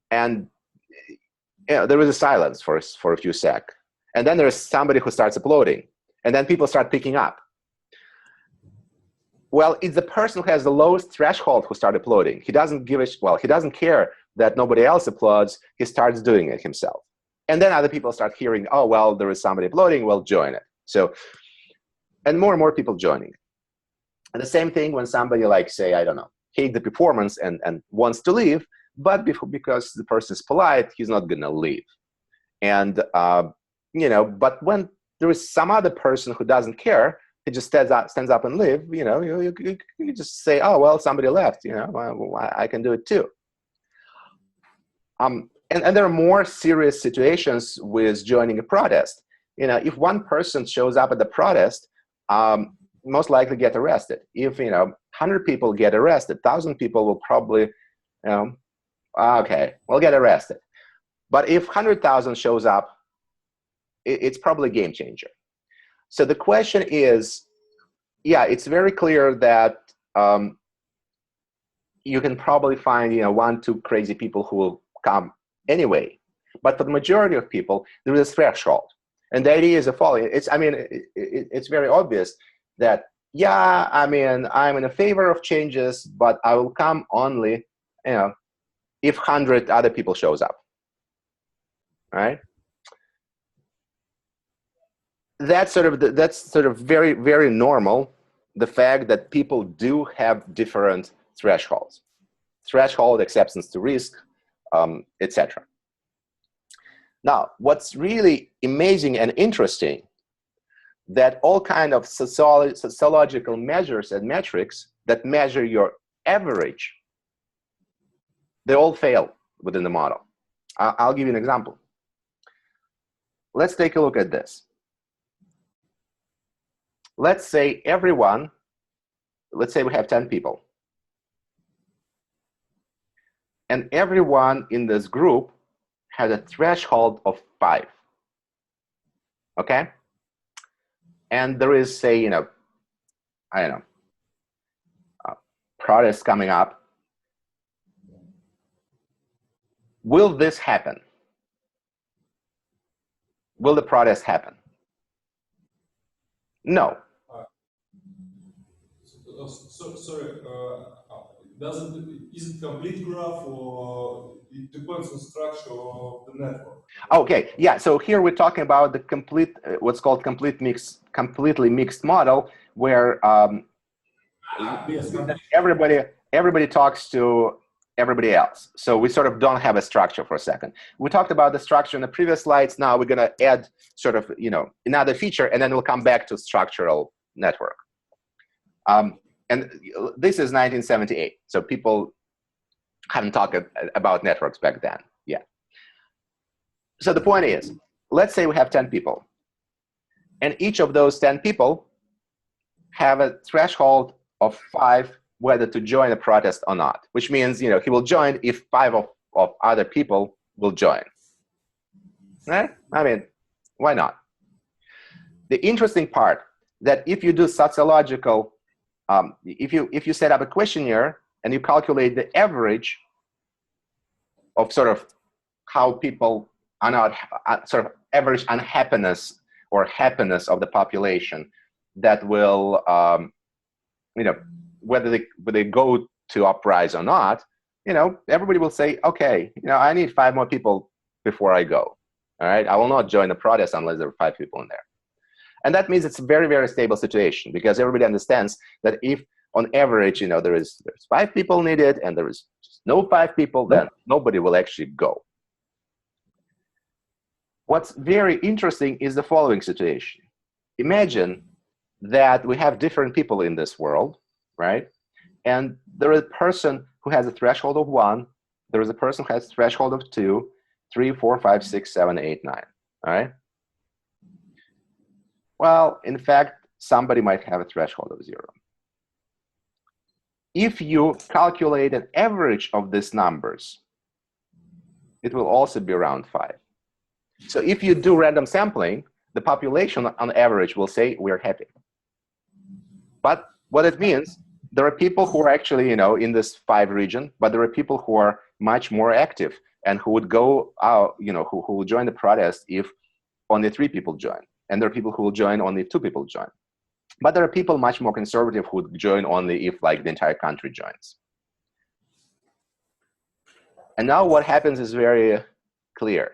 S1: and there is a silence for a few seconds. And then there's somebody who starts applauding, and then people start picking up. Well, it's the person who has the lowest threshold who starts applauding. He doesn't he doesn't care that nobody else applauds. He starts doing it himself. And then other people start hearing, oh, well, there is somebody applauding, well, join it. So, and more people joining. And the same thing when somebody, like, say, I don't know, hate the performance and wants to leave, but because the person is polite, he's not going to leave. And, but when there is some other person who doesn't care, he just stands up and leave, you just say, oh, well, somebody left, I can do it too. And there are more serious situations with joining a protest. if one person shows up at the protest, most likely get arrested. If 100 people get arrested, 1,000 people will probably, okay, we'll get arrested. But if 100,000 shows up, it's probably a game changer. So the question is, yeah, it's very clear that you can probably find 1, 2 crazy people who will come anyway. But for the majority of people, there is a threshold. And the idea is the following. It's very obvious that, yeah, I'm in favor of changes, but I will come only, if 100 other people shows up, right? That's sort of very, very normal, the fact that people do have different thresholds. Threshold, acceptance to risk, etc. Now, what's really amazing and interesting, that all kind of sociological measures and metrics that measure your average, they all fail within the model. I'll give you an example. Let's take a look at this. Let's say let's say we have 10 people. And everyone in this group has a threshold of 5. Okay? And there is, say, I don't know, protest coming up. Will this happen? Will the protest happen? No.
S3: Sorry, is it complete graph, or it depends on structure of the network?
S1: Okay, yeah, so here we're talking about the complete, what's called completely mixed model, where
S3: Yes,
S1: everybody talks to everybody else. So we sort of don't have a structure for a second. We talked about the structure in the previous slides. Now we're going to add sort of, another feature, and then we'll come back to structural network. And this is 1978. So people haven't talked about networks back then yet. So the point is, let's say we have 10 people. And each of those 10 people have a threshold of 5 whether to join a protest or not, which means, he will join if 5 of other people will join. Right? Why not? The interesting part, that if you do sociological, if you set up a questionnaire and you calculate the average of sort of how people are not, sort of average unhappiness or happiness of the population, that will, whether they go to uprise or not, everybody will say, okay, I need 5 more people before I go. All right, I will not join the protest unless there are 5 people in there. And that means it's a very, very stable situation, because everybody understands that if on average, there's 5 people needed and there is just no 5 people, then nobody will actually go. What's very interesting is the following situation. Imagine that we have different people in this world, right? And there is a person who has a threshold of 1. There is a person who has a threshold of 2, 3, 4, 5, 6, 7, 8, 9. All right? Well, in fact, somebody might have a threshold of 0. If you calculate an average of these numbers, it will also be around 5. So if you do random sampling, the population on average will say we're happy. But what it means, there are people who are actually, in this 5 region, but there are people who are much more active and who would go out, who will join the protest if only 3 people join. And there are people who will join only if 2 people join. But there are people much more conservative who would join only if, like, the entire country joins. And now what happens is very clear.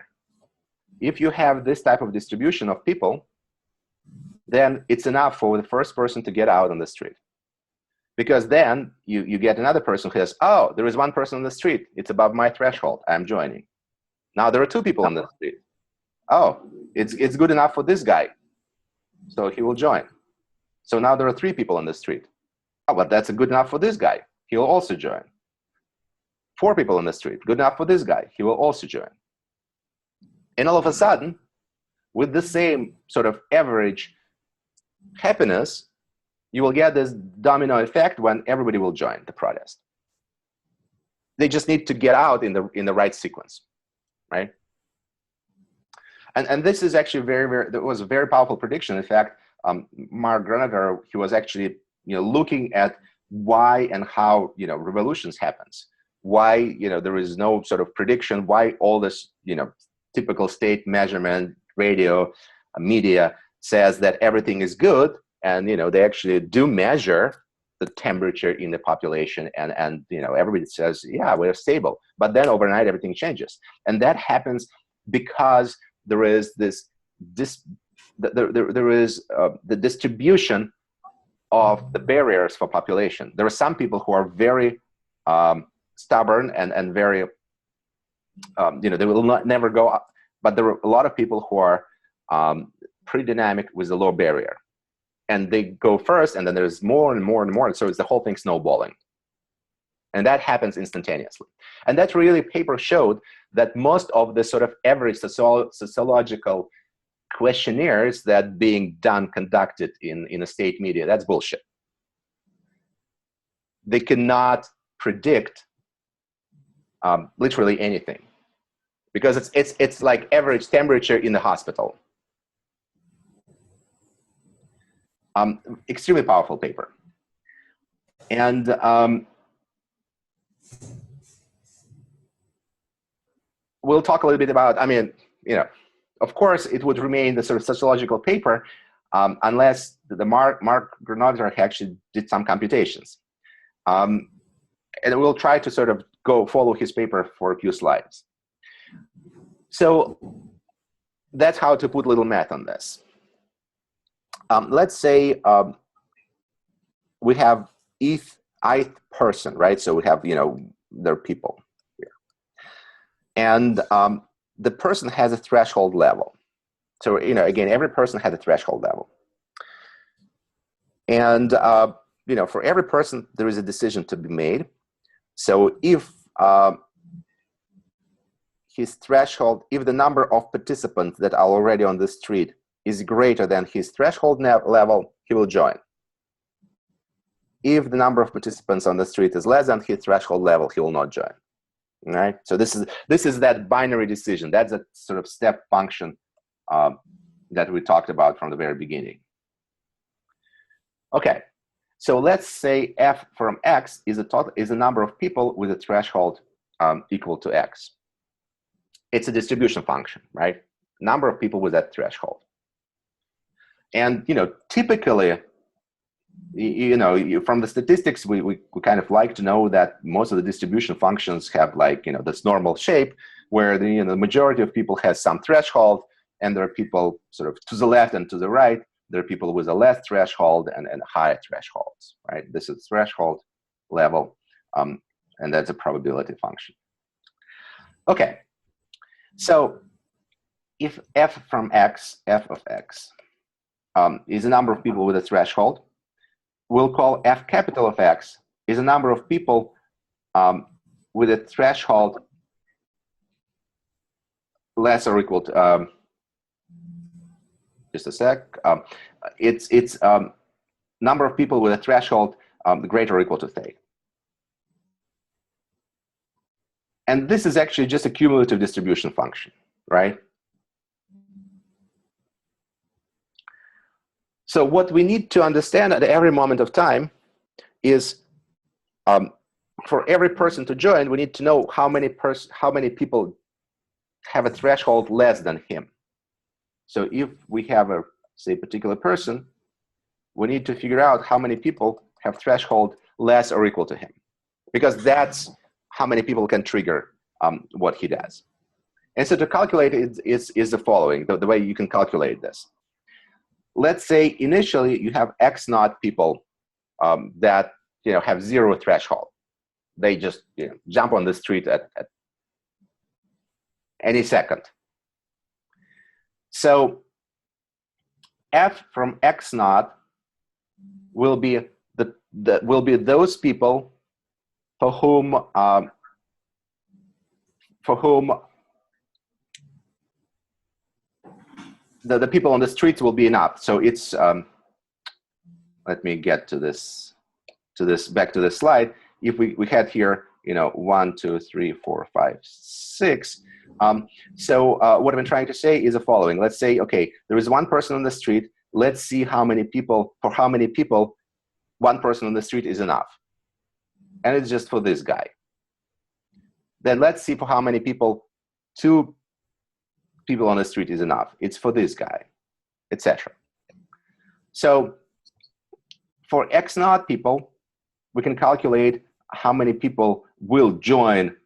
S1: If you have this type of distribution of people, then it's enough for the first person to get out on the street. Because then you get another person who says, oh, there is 1 person on the street. It's above my threshold. I'm joining. Now there are 2 people on the street. Oh, it's good enough for this guy. So he will join. So now there are 3 people on the street. Oh, but that's good enough for this guy. He will also join. 4 people on the street. Good enough for this guy. He will also join. And all of a sudden, with the same sort of average happiness, you will get this domino effect when everybody will join the protest. They just need to get out in the right sequence, right? And this is actually that was a very powerful prediction. In fact, Mark Groth, he was actually looking at why and how revolutions happens, why there is no sort of prediction, why all this typical state measurement, radio, media says that everything is good, and they actually do measure the temperature in the population, and everybody says, yeah, we're stable, but then overnight everything changes. And that happens because there is the distribution of the barriers for population. There are some people who are very stubborn and very they will never go up, but there are a lot of people who are pretty dynamic with a low barrier, and they go first, and then there's more and more and more, and so it's the whole thing snowballing. And that happens instantaneously. And that really paper showed that most of the sort of average sociological questionnaires that being conducted in a state media, that's bullshit. They cannot predict literally anything, because it's like average temperature in the hospital. Extremely powerful paper. And we'll talk a little bit about, of course, it would remain the sort of sociological paper unless the Mark Groth actually did some computations. And we'll try to sort of follow his paper for a few slides. So that's how to put a little math on this. Let's say we have ith person, right? So we have, there are people here. And the person has a threshold level. So, again, every person has a threshold level. And, for every person, there is a decision to be made. So if his threshold, if the number of participants that are already on the street is greater than his threshold level, he will join. If the number of participants on the street is less than his threshold level, he will not join. All right. So this is that binary decision. That's a sort of step function that we talked about from the very beginning. Okay. So let's say f from x is a number of people with a threshold equal to x. It's a distribution function, right? Number of people with that threshold. And typically, from the statistics, we kind of like to know that most of the distribution functions have this normal shape where the majority of people has some threshold, and there are people sort of to the left and to the right. There are people with a less threshold and higher thresholds, right? This is threshold level, and that's a probability function. Okay, so if f from x, f of x, is a number of people with a threshold, we'll call f capital of x is a number of people with a threshold less or equal to, just a sec, it's number of people with a threshold greater or equal to 3. And this is actually just a cumulative distribution function, right? So what we need to understand at every moment of time is for every person to join, we need to know how many people have a threshold less than him. So if we have a, say, particular person, we need to figure out how many people have threshold less or equal to him, because that's how many people can trigger what he does. And so to calculate it is the following, the way you can calculate this. Let's say initially you have X naught people that have 0 threshold. They just jump on the street at any second. So f from X naught will be those people for whom the people on the streets will be enough. So it's, let me get to this, back to this slide. If we had here, 1, 2, 3, 4, 5, 6. So what I'm trying to say is the following. Let's say, okay, there is one person on the street. Let's see how many people, for how many people one person on the street is enough. And it's just for this guy. Then let's see for how many people 2 people on the street is enough. It's for this guy, etc. So for X naught people, we can calculate how many people will join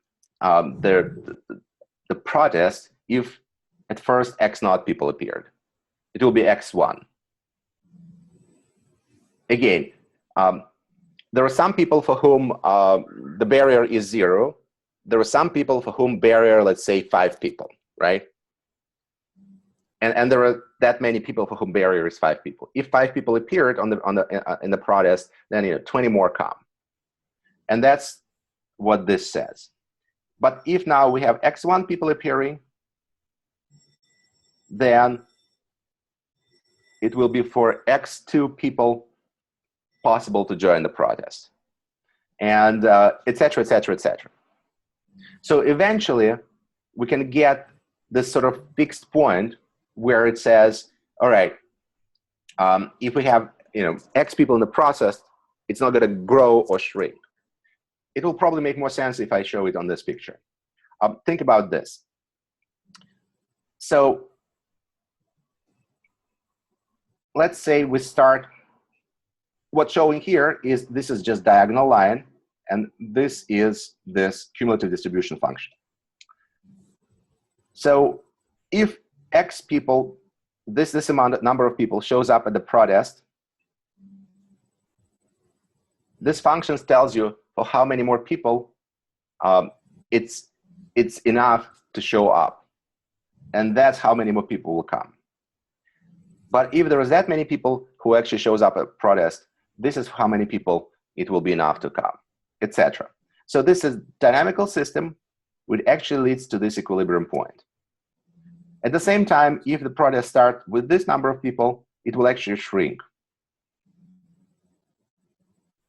S1: the protest if at first X naught people appeared. It will be X1. Again, there are some people for whom the barrier is 0. There are some people for whom barrier, let's say 5 people, right? And there are that many people for whom barrier is 5 people. If 5 people appeared in the protest, then 20 more come. And that's what this says. But if now we have X1 people appearing, then it will be for X2 people possible to join the protest, and et cetera, et cetera, et cetera. So eventually, we can get this sort of fixed point where it says, all right, if we have X people in the process, it's not going to grow or shrink. It will probably make more sense if I show it on this picture. Think about this. So let's say we start, what's showing here is this is just diagonal line, and this is this cumulative distribution function. So if X people, this number of people shows up at the protest, this function tells you for how many more people it's enough to show up. And that's how many more people will come. But if there is that many people who actually shows up at protest, this is how many people it will be enough to come, etc. So this is dynamical system, which actually leads to this equilibrium point. At the same time, if the protest starts with this number of people, it will actually shrink.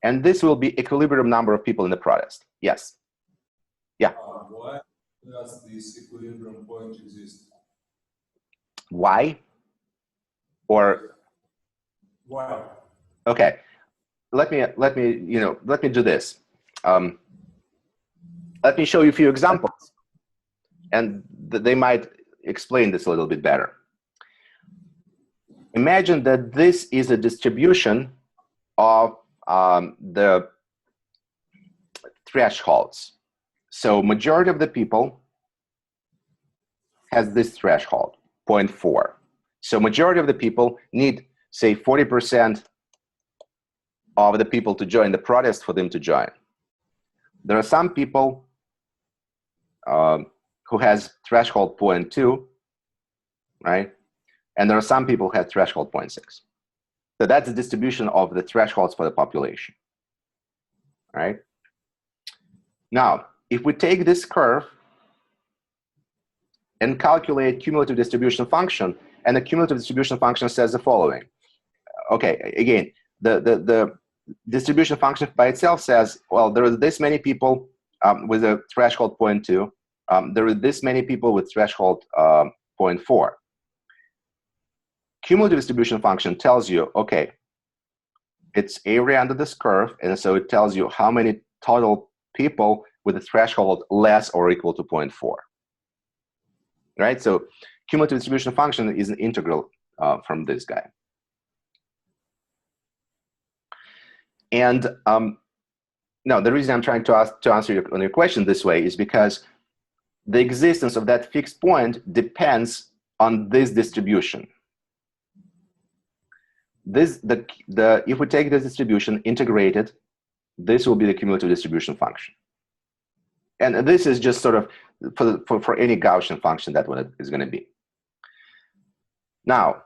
S1: And this will be equilibrium number of people in the protest. Yes? Yeah?
S3: Why does this equilibrium point exist?
S1: Why? Or
S3: why?
S1: Okay, let me do this. Let me show you a few examples, and they might explain this a little bit better. Imagine that this is a distribution of the thresholds. So majority of the people has this threshold, 0.4. So majority of the people need, say, 40% of the people to join the protest for them to join. There are some people who has threshold 0.2, right? And there are some people who have threshold 0.6. So that's the distribution of the thresholds for the population, right? Now, if we take this curve and calculate cumulative distribution function, and the cumulative distribution function says the following. Okay, again, the distribution function by itself says, well, there are this many people with a threshold 0.2. There are this many people with threshold 0.4. Cumulative distribution function tells you, okay, it's area under this curve, and so it tells you how many total people with a threshold less or equal to 0.4. Right? So cumulative distribution function is an integral from this guy. And now the reason I'm trying to answer your question this way is because the existence of that fixed point depends on this distribution. If we take this distribution, integrate it, this will be the cumulative distribution function. And this is just sort of for any Gaussian function that what it is going to be. Now,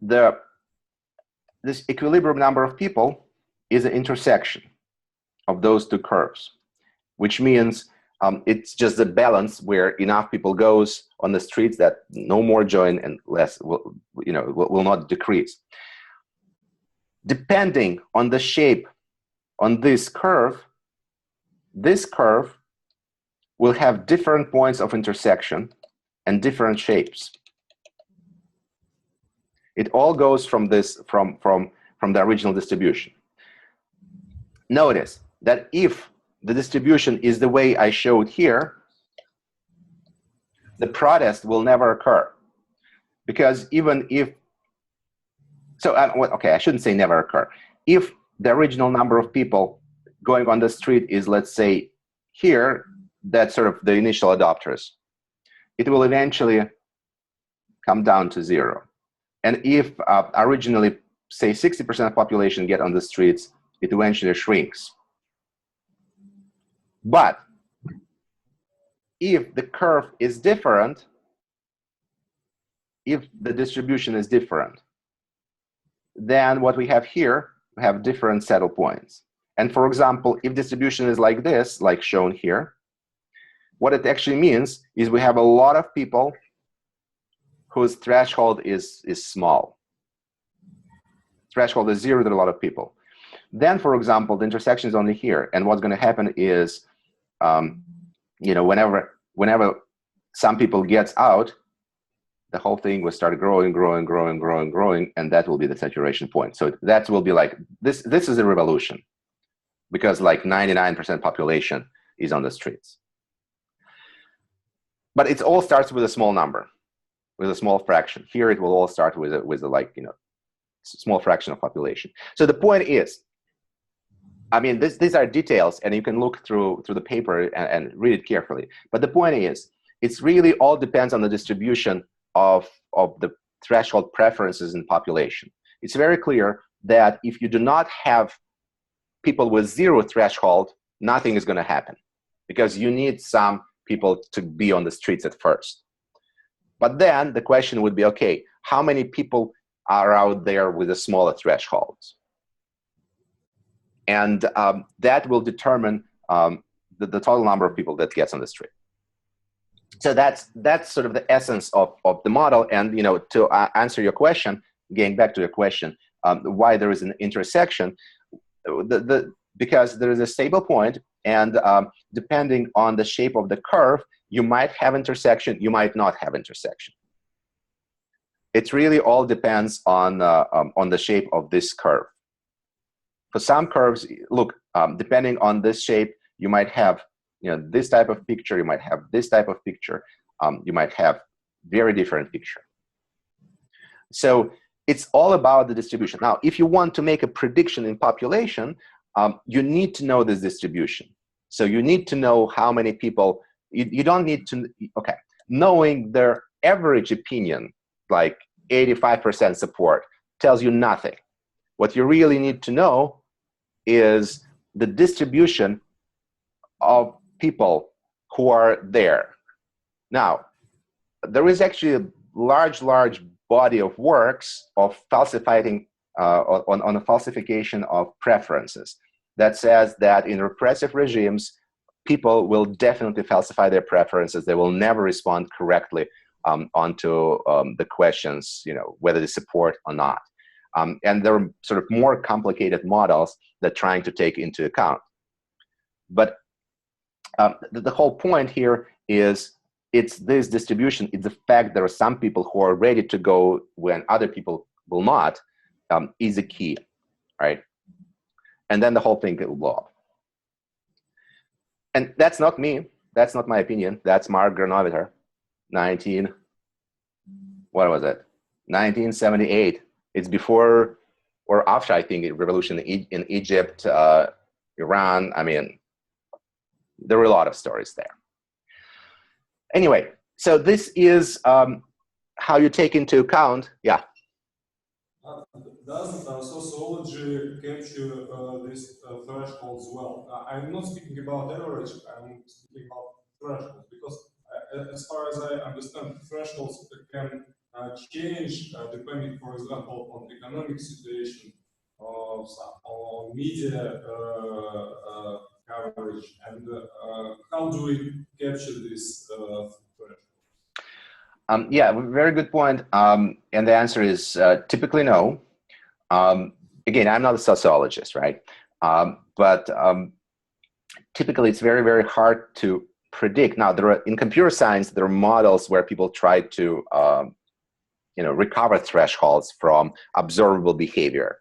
S1: this equilibrium number of people is an intersection of those two curves, which means it's just a balance where enough people goes on the streets that no more join and less will, will not decrease. Depending on the shape on this curve will have different points of intersection and different shapes. It all goes from this from the original distribution. Notice that if the distribution is the way I showed here, the protest will never occur, because even if okay, I shouldn't say never occur. If the original number of people going on the street is, let's say, here, that's sort of the initial adopters, it will eventually come down to 0. And if originally, say, 60% of population get on the streets, it eventually shrinks. But if the curve is different, if the distribution is different, then what we have here, we have different saddle points. And for example, if distribution is like this, like shown here, what it actually means is we have a lot of people whose threshold is small. Threshold is 0 to a lot of people. Then, for example, the intersection is only here, and what's going to happen is, whenever some people gets out, the whole thing will start growing, and that will be the saturation point. So that will be like this. This is a revolution, because like 99% population is on the streets. But it all starts with a small number, with a small fraction. Here it will all start with a small fraction of population. So the point is, I mean, these are details, and you can look through the paper and read it carefully. But the point is, it's really all depends on the distribution of the threshold preferences in population. It's very clear that if you do not have people with 0 threshold, nothing is going to happen, because you need some people to be on the streets at first. But then the question would be, okay, how many people are out there with the smaller thresholds? And that will determine the total number of people that gets on the street. So that's sort of the essence of the model. And to answer your question, getting back to your question, why there is an intersection, because there is a stable point, and depending on the shape of the curve, you might have intersection, you might not have intersection. It really all depends on the shape of this curve. For some curves, look, depending on this shape, you might have this type of picture, you might have this type of picture, you might have very different picture. So it's all about the distribution. Now, if you want to make a prediction in population, you need to know this distribution. So you need to know how many people, you don't need to, okay, knowing their average opinion, like 85% support, tells you nothing. What you really need to know is the distribution of people who are there. Now, there is actually a large body of works of falsifying on a falsification of preferences that says that in repressive regimes, people will definitely falsify their preferences. They will never respond correctly onto the questions, whether they support or not. And there are sort of more complicated models that trying to take into account. But the whole point here is it's this distribution, it's the fact there are some people who are ready to go when other people will not, is a key, right? And then the whole thing will blow up. And that's not me, that's not my opinion, that's Mark Granovetter, 1978. It's before or after, I think, a revolution in Egypt, Iran. I mean, there were a lot of stories there. Anyway, so this is how you take into account, yeah.
S3: Does sociology capture these thresholds well? I'm not speaking about average, I'm speaking about thresholds, because as far as I understand, thresholds can change depending, for example, on economic situation, on media coverage, and how do we capture this threat?
S1: Yeah, very good point. And the answer is typically no. Again, I'm not a sociologist, right? But typically it's very, very hard to predict. Now, in computer science, there are models where people try to recover thresholds from observable behavior,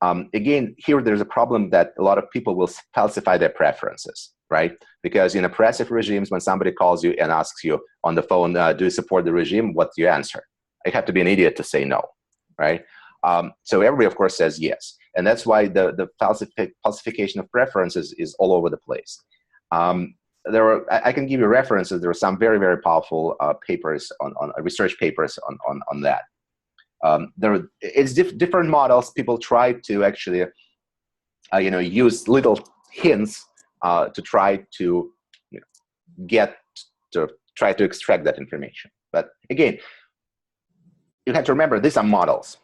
S1: Again, here there's a problem that a lot of people will falsify their preferences, right? Because in oppressive regimes, when somebody calls you and asks you on the phone, do you support the regime? What do you answer? You have to be an idiot to say no, right? So everybody, of course, says yes. And that's why the falsification of preferences is all over the place. I can give you references. There are some very, very powerful papers on research papers on that. It's different models. People try to actually, use little hints to try to try to extract that information. But again, you have to remember these are models.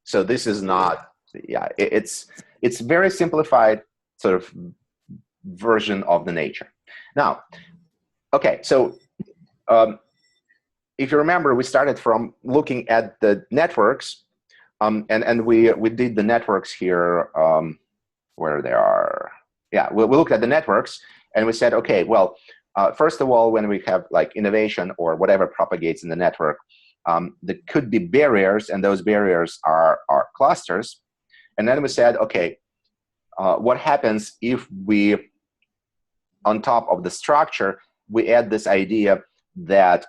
S1: So this is not, it's very simplified sort of version of the nature. Now, okay, so if you remember, we started from looking at the networks, and we did the networks here where they are. Yeah, we looked at the networks, and we said, okay, well, first of all, when we have like innovation or whatever propagates in the network, there could be barriers, and those barriers are clusters. And then we said, okay, what happens if we, on top of the structure, we add this idea that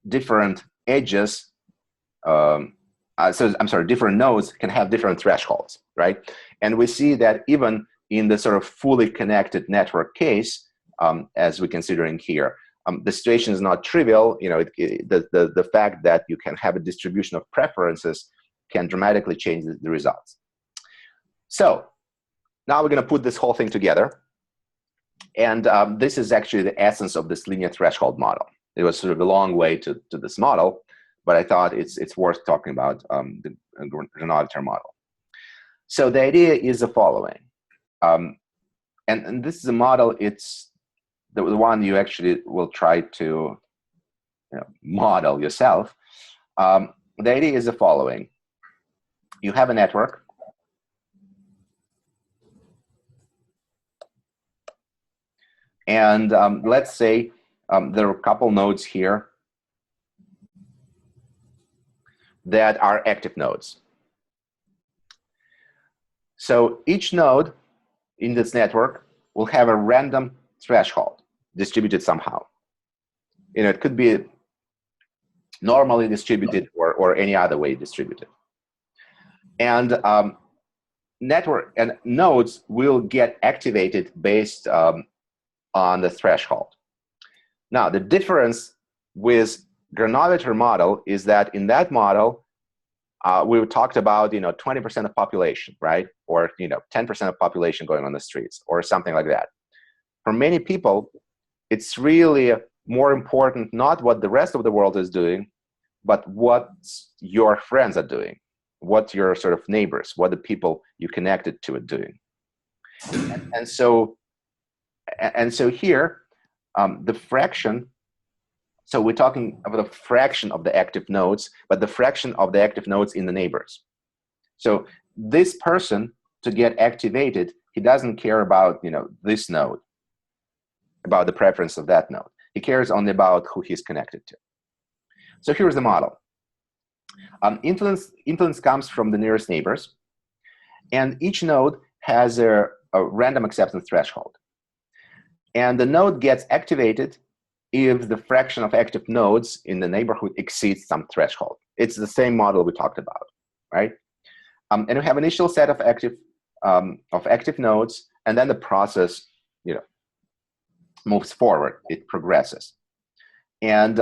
S1: different edges, different nodes can have different thresholds, right? And we see that even in the sort of fully connected network case, as we're considering here, the situation is not trivial. The fact that you can have a distribution of preferences can dramatically change the results. So now we're going to put this whole thing together. And this is actually the essence of this linear threshold model. It was sort of a long way to this model, but I thought it's worth talking about the Groth model. So the idea is the following. And this is a model, it's the one you actually will try to model yourself. The idea is the following. You have a network. And let's say there are a couple nodes here that are active nodes. So each node in this network will have a random threshold distributed somehow. It could be normally distributed or any other way distributed. And network and nodes will get activated based on the threshold. Now, the difference with Groth model is that in that model, we talked about 20% of population, right? Or 10% of population going on the streets, or something like that. For many people, it's really more important not what the rest of the world is doing, but what your friends are doing, what your sort of neighbors, what the people you connected to are doing. And so here, the fraction, so we're talking about a fraction of the active nodes, but the fraction of the active nodes in the neighbors. So this person, to get activated, he doesn't care about this node, about the preference of that node. He cares only about who he's connected to. So here's the model. Influence comes from the nearest neighbors, and each node has a random acceptance threshold. And the node gets activated if the fraction of active nodes in the neighborhood exceeds some threshold. It's the same model we talked about, right? And we have an initial set of active nodes, and then the process, moves forward. It progresses, and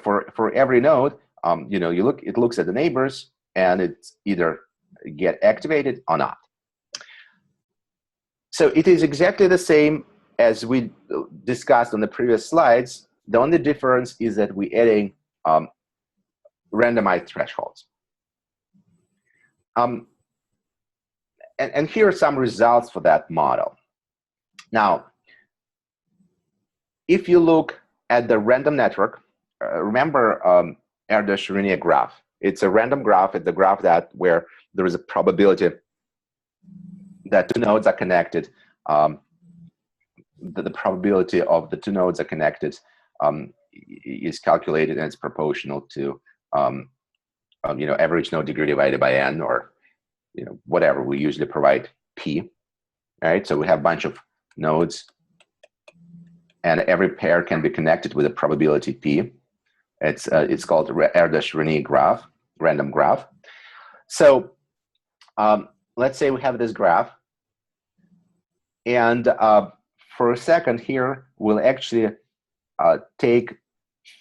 S1: for every node, it looks at the neighbors, and it's either get activated or not. So it is exactly the same as we discussed on the previous slides. The only difference is that we're adding randomized thresholds. and here are some results for that model. Now, if you look at the random network, remember Erdős-Rényi graph. It's a random graph. It's a graph where there is a probability that two nodes are connected. The probability of the two nodes are connected is calculated, and it's proportional to average node degree divided by n, or whatever. We usually provide p. Right? So we have a bunch of nodes, and every pair can be connected with a probability p. It's called Erdős-Rényi graph, random graph. So let's say we have this graph, and for a second here, we'll actually take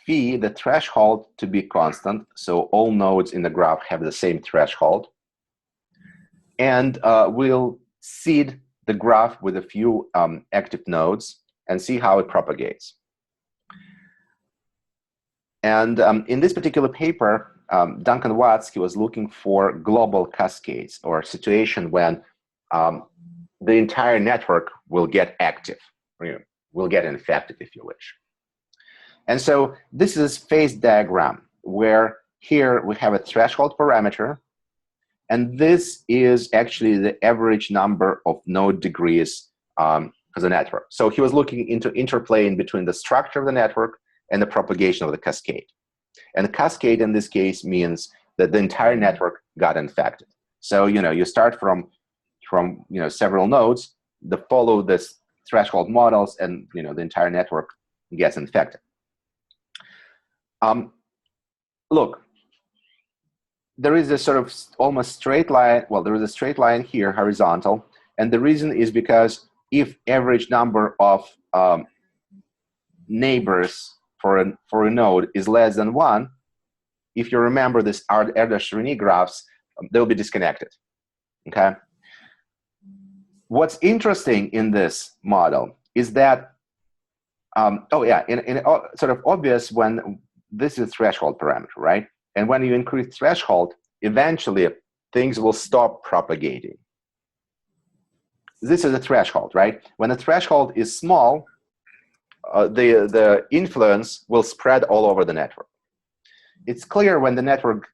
S1: phi, the threshold, to be constant. So all nodes in the graph have the same threshold. And we'll seed the graph with a few active nodes and see how it propagates. And in this particular paper, Duncan Watts, he was looking for global cascades, or a situation when the entire network will get active, will get infected, if you wish. And so this is a phase diagram where here we have a threshold parameter, and this is actually the average number of node degrees for the network. So he was looking into interplay in between the structure of the network and the propagation of the cascade. And the cascade in this case means that the entire network got infected. So you start from several nodes that follow this threshold models, and the entire network gets infected. Look, there is a sort of almost straight line. Well, there is a straight line here, horizontal, and the reason is because if average number of neighbors for a node is less than 1, if you remember this Erdős-Rényi graphs, they'll be disconnected. Okay. What's interesting in this model is that, sort of obvious when this is a threshold parameter, right? And when you increase threshold, eventually things will stop propagating. This is a threshold, right? When the threshold is small, the influence will spread all over the network. It's clear when the network,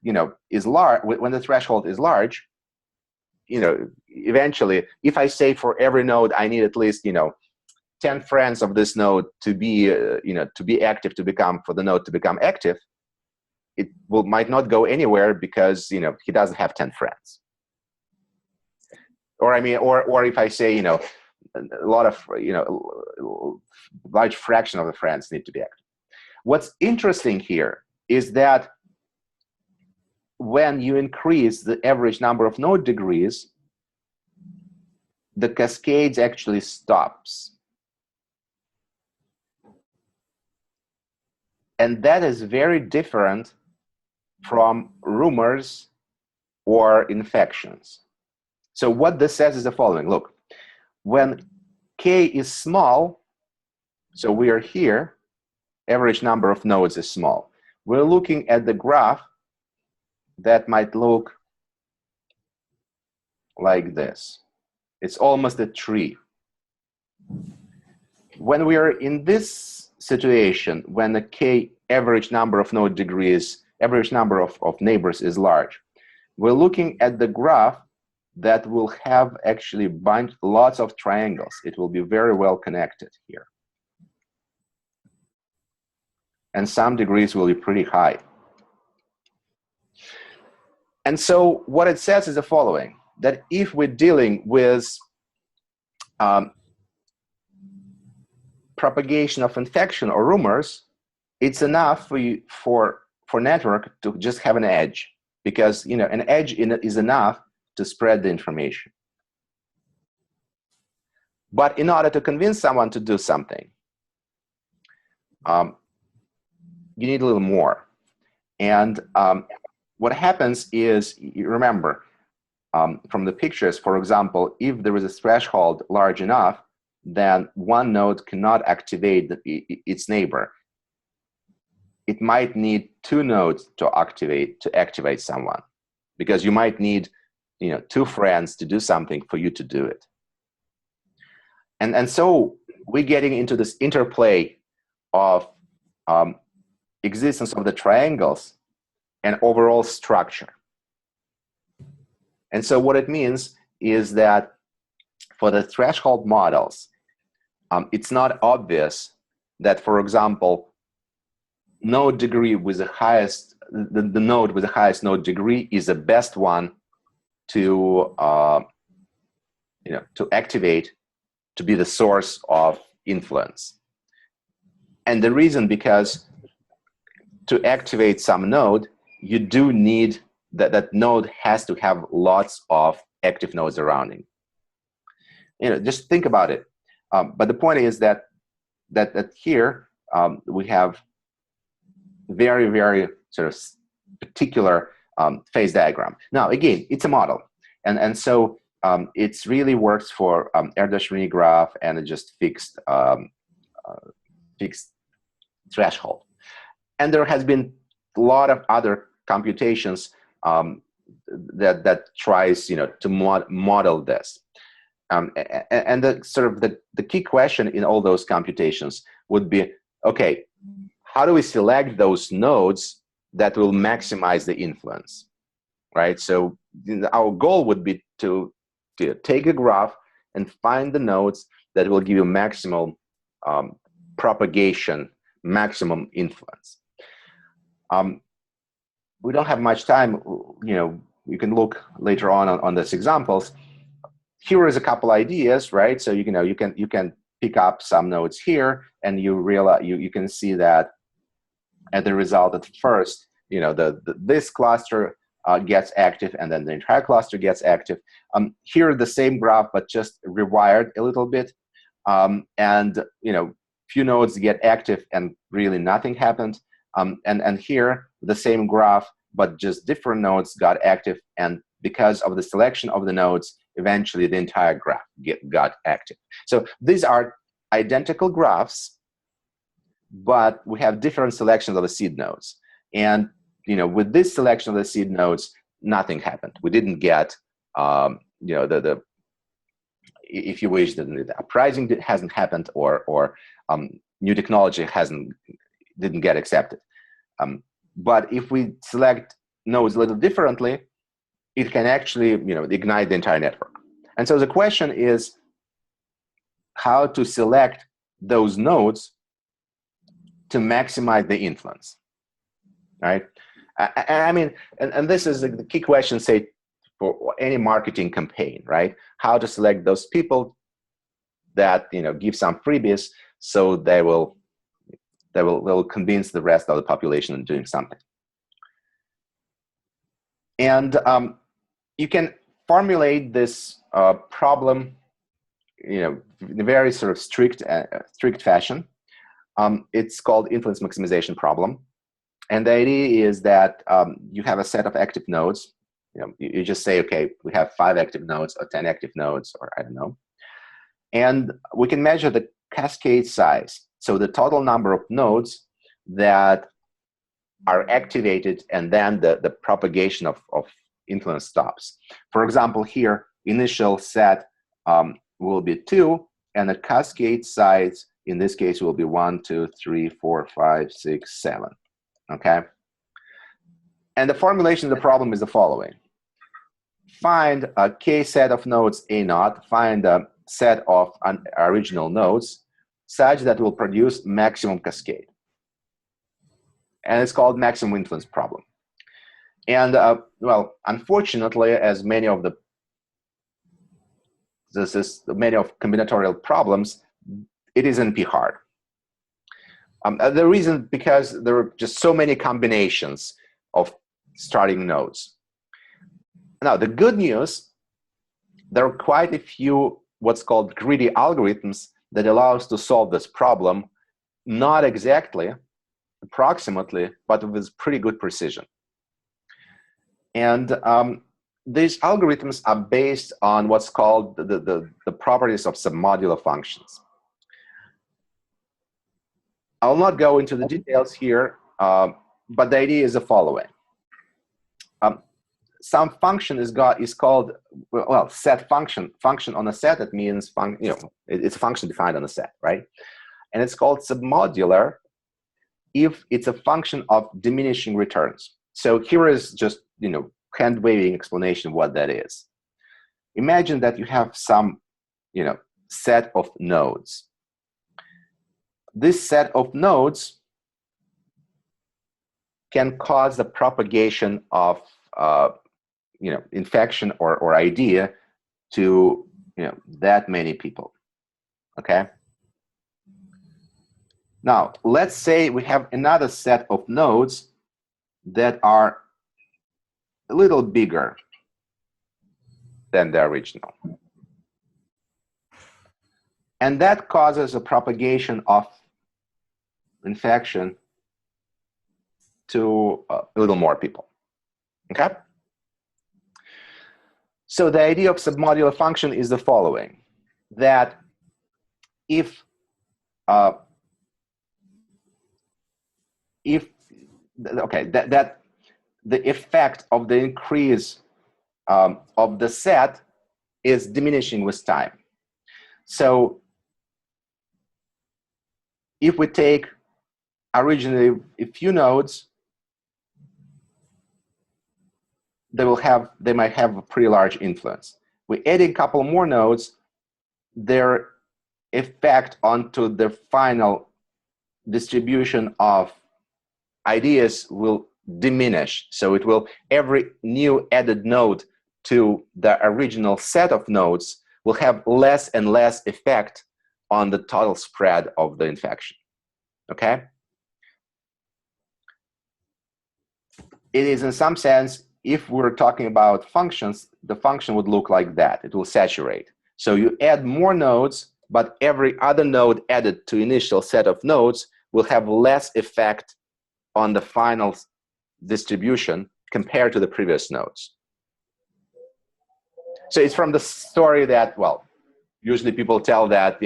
S1: is large, when the threshold is large, eventually, if I say for every node I need at least 10 friends of this node to be active, for the node to become active, it might not go anywhere because he doesn't have 10 friends. Or or if I say a lot of large fraction of the friends need to be active. What's interesting here is that when you increase the average number of node degrees, the cascade actually stops. And that is very different from rumors or infections. So what this says is the following. Look, when k is small, so we are here, average number of nodes is small. We're looking at the graph that might look like this. It's almost a tree. When we are in this situation, when the k average number of node degrees, average number of neighbors is large, we're looking at the graph that will have actually lots of triangles. It will be very well connected here. And some degrees will be pretty high. And so what it says is the following, that if we're dealing with propagation of infection or rumors, it's enough for network to just have an edge, because an edge in it is enough to spread the information. But in order to convince someone to do something, you need a little more. And what happens is, you remember from the pictures, for example, if there is a threshold large enough, then one node cannot activate its neighbor. It might need two nodes to activate someone, because you might need two friends to do something for you to do it. And so we're getting into this interplay of existence of the triangles and overall structure. And so what it means is that for the threshold models, it's not obvious that, for example, node degree with the highest, the node with the highest node degree is the best one to to activate, to be the source of influence. And the reason, because to activate some node, you do need that node has to have lots of active nodes around it. Just think about it. But the point is that here we have very, very sort of particular phase diagram. Now, again, it's a model, and so it's really works for Erdős-Rényi graph and a just fixed fixed threshold. And there has been a lot of other computations that tries to model this. And the sort of the key question in all those computations would be, okay, how do we select those nodes that will maximize the influence, right? So our goal would be to take a graph and find the nodes that will give you maximum propagation, maximum influence. We don't have much time. You can look later on these examples. Here is a couple ideas, right? So you can pick up some nodes here, and you realize you can see that as the result at first, this cluster gets active, and then the entire cluster gets active. Here the same graph, but just rewired a little bit, and few nodes get active and really nothing happened. And here the same graph, but just different nodes got active, and because of the selection of the nodes, eventually the entire graph got active. So these are identical graphs, but we have different selections of the seed nodes. And with this selection of the seed nodes, nothing happened. We didn't get if you wish, the uprising hasn't happened, or new technology didn't get accepted. But if we select nodes a little differently, it can actually ignite the entire network. And so the question is how to select those nodes to maximize the influence, right? I mean, and this is the key question, say, for any marketing campaign, right? How to select those people that give some freebies, so they will convince the rest of the population in doing something. And you can formulate this problem, in a very sort of strict fashion. It's called influence maximization problem. And the idea is that you have a set of active nodes. You just say, okay, we have 5 active nodes or 10 active nodes, or I don't know. And we can measure the cascade size. So the total number of nodes that are activated, and then the propagation of influence stops. For example, here, initial set will be 2, and the cascade size, in this case, will be 1, 2, 3, 4, 5, 6, 7. Okay? And the formulation of the problem is the following. Find a k set of nodes A0, find a set of original nodes such that will produce maximum cascade. And it's called maximum influence problem. And well, unfortunately, as many of combinatorial problems, it is NP hard. The reason, because there are just so many combinations of starting nodes. Now, the good news, there are quite a few what's called greedy algorithms that allow us to solve this problem, not exactly, approximately, but with pretty good precision. And these algorithms are based on what's called the properties of submodular functions. I'll not go into the details here, but the idea is the following. some function is called, well, set function on a set. That means it's a function defined on a set, right? And it's called submodular if it's a function of diminishing returns. So here is just hand waving explanation of what that is. Imagine that you have some set of nodes. This set of nodes can cause the propagation of infection or idea to that many people. Okay. Now let's say we have another set of nodes that are a little bigger than the original, and that causes a propagation of infection to a little more people. Okay. So the idea of submodular function is the following: that if that the effect of the increase of the set is diminishing with time. So if we take originally a few nodes, they might have a pretty large influence. We add a couple more nodes, their effect onto the final distribution of ideas will diminish. So it will, every new added node to the original set of nodes will have less and less effect on the total spread of the infection. Okay? It is, in some sense, if we're talking about functions, the function would look like that. It will saturate. So you add more nodes, but every other node added to initial set of nodes will have less effect on the final distribution compared to the previous nodes. So it's from the story that, well, usually people tell that,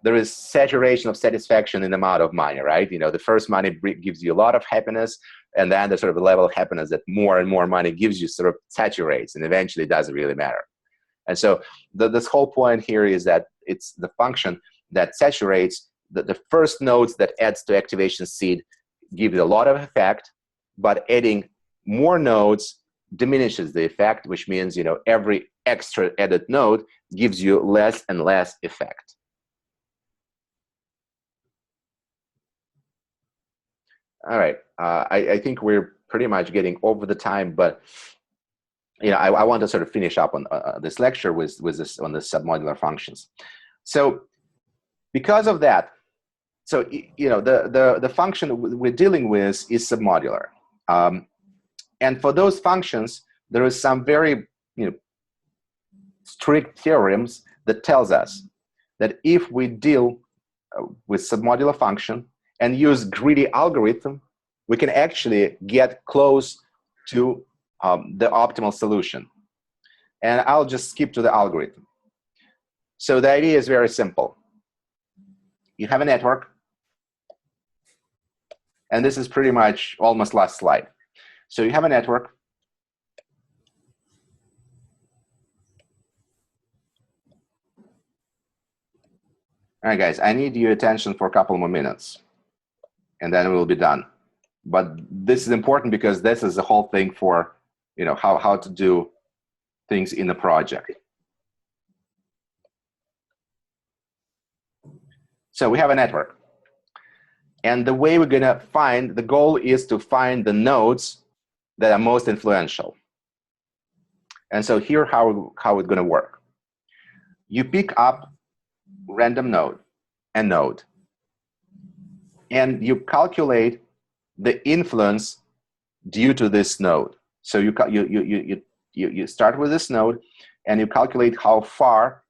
S1: there is saturation of satisfaction in the amount of money, right? The first money gives you a lot of happiness, and then the sort of level of happiness that more and more money gives you sort of saturates, and eventually it doesn't really matter. And so this whole point here is that it's the function that saturates. The first nodes that adds to activation seed give it a lot of effect, but adding more nodes diminishes the effect, which means every extra added node gives you less and less effect. All right, I think we're pretty much getting over the time, but I want to sort of finish up on this lecture with this on the submodular functions. So because of that, so the function we're dealing with is submodular, and for those functions there is some very strict theorems that tells us that if we deal with submodular function and use greedy algorithm, we can actually get close to the optimal solution. And I'll just skip to the algorithm. So the idea is very simple. You have a network, and this is pretty much almost last slide. So you have a network. All right, guys, I need your attention for a couple more minutes, and then we'll be done. But this is important because this is the whole thing for how to do things in the project. So we have a network, and the way we're gonna the goal is to find the nodes that are most influential. And so here how it's gonna work. You pick up random node, a node, and you calculate the influence due to this node. So you start with this node, and you calculate how far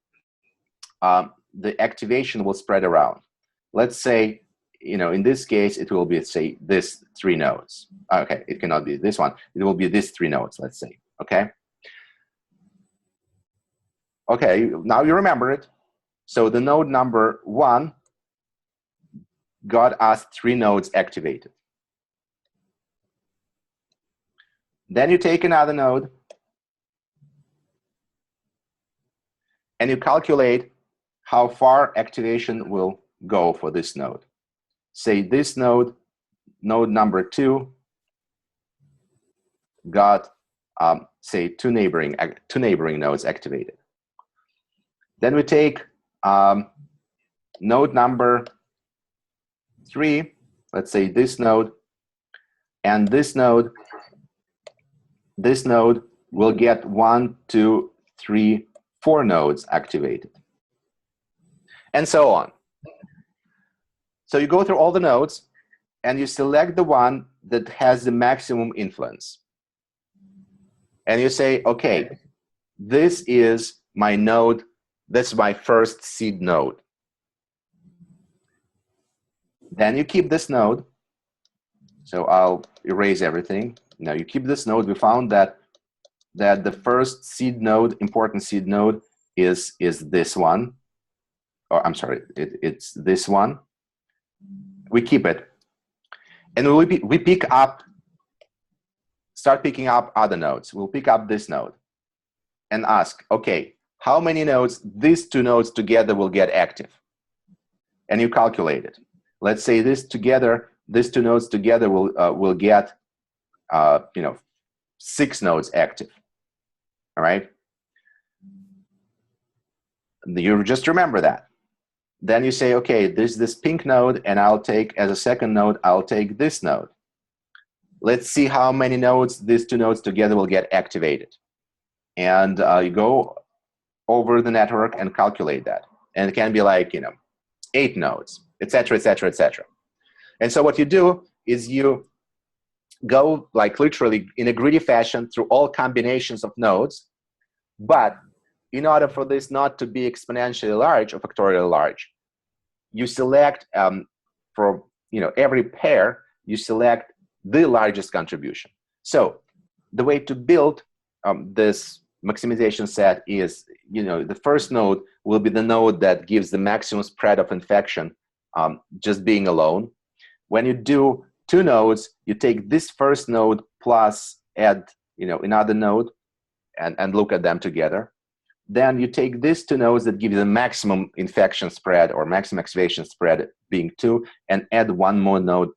S1: the activation will spread around. Let's say, in this case, it will be, say, this 3 nodes. Okay, it cannot be this one. It will be these 3 nodes, let's say, okay? Okay, now you remember it. So the node number 1 got us 3 nodes activated. Then you take another node, and you calculate how far activation will go for this node. Say this node, node number 2, got say two neighboring nodes activated. Then we take node number 3, let's say this node, and this node will get 1, 2, 3, 4 nodes activated, and so on. So you go through all the nodes and you select the one that has the maximum influence. And you say, okay, this is my node, that's my first seed node. Then you keep this node. So I'll erase everything. Now you keep this node. We found that the first seed node, important seed node, is this one. Or I'm sorry, it's this one. We keep it. And we pick up, start picking up other nodes. We'll pick up this node and ask, okay, how many nodes these two nodes together will get active? And you calculate it. Let's say these two nodes together will get 6 nodes active. All right. You just remember that. Then you say, okay, there's this pink node, and I'll take as a second node, I'll take this node. Let's see how many nodes these two nodes together will get activated. And you go over the network and calculate that. And it can be like, 8 nodes, etc., etc., etc. And so what you do is you go like literally in a greedy fashion through all combinations of nodes. But in order for this not to be exponentially large or factorially large, you select for every pair, you select the largest contribution. So the way to build this maximization set is, the first node will be the node that gives the maximum spread of infection just being alone. When you do 2 nodes, you take this first node plus add another node and look at them together. Then you take these 2 nodes that give you the maximum infection spread or maximum activation spread being 2 and add 1 more node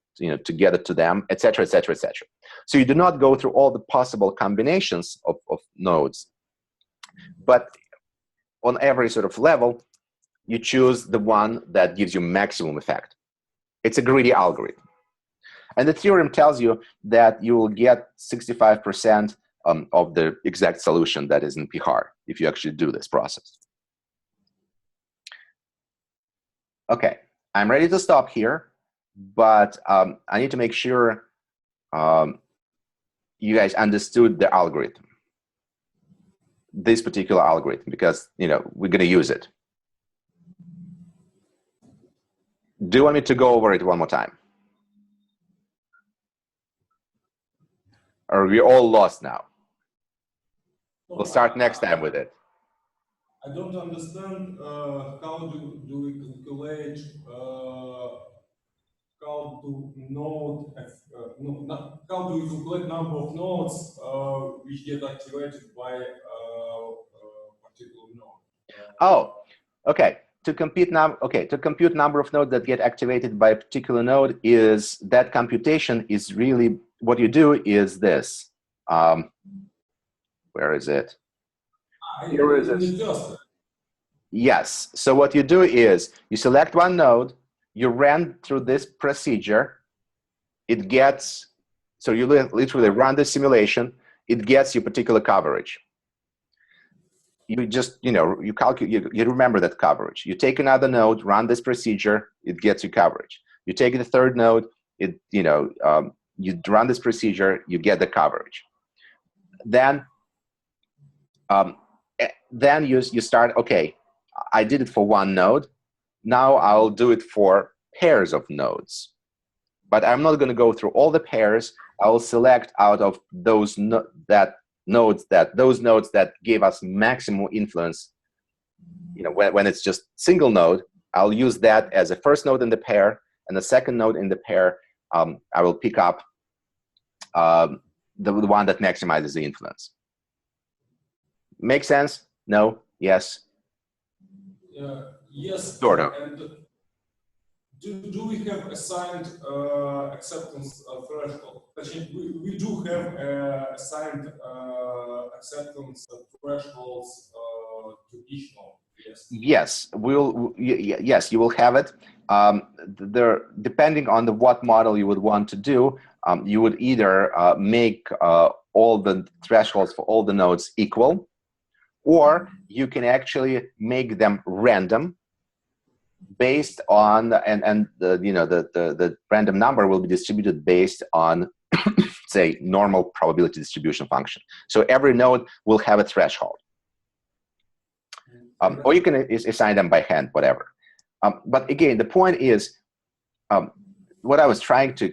S1: together to them, etc., etc., etc. So you do not go through all the possible combinations of nodes, but on every sort of level, you choose the one that gives you maximum effect. It's a greedy algorithm. And the theorem tells you that you will get 65% of the exact solution that is in PR if you actually do this process. Okay, I'm ready to stop here, but I need to make sure you guys understood the algorithm, this particular algorithm, because we're going to use it. Do you want me to go over it one more time? Or are we all lost now? We'll start next time with it.
S3: I don't understand how do we calculate how do we calculate number of nodes which get activated by a particular node?
S1: Oh, okay. To compute number of nodes that get activated by a particular node, is that computation is really what you do is this. Where is it? Here is it. Yes. So what you do is you select one node, you ran through this procedure. It gets, so you literally run the simulation. It gets you particular coverage. You just, you calculate, you remember that coverage. You take another node, run this procedure, it gets you coverage. You take the third node, you run this procedure, you get the coverage. Then you start, okay, I did it for one node. Now I'll do it for pairs of nodes. But I'm not going to go through all the pairs. I will select out of those nodes that gave us maximum influence. When it's just single node, I'll use that as a first node in the pair, and the second node in the pair, I will pick up the one that maximizes the influence. Make sense? No? Yes?
S3: Yes.
S1: Sort of.
S3: And do we have assigned acceptance threshold? We do have assigned acceptance thresholds to each node. Yes.
S1: Yes, yes, you will have it. Depending on what model you would want to do, you would either make all the thresholds for all the nodes equal, or you can actually make them random based on, the random number will be distributed based on, say, normal probability distribution function. So every node will have a threshold. Or you can assign them by hand, whatever. But again, the point is, what I was trying to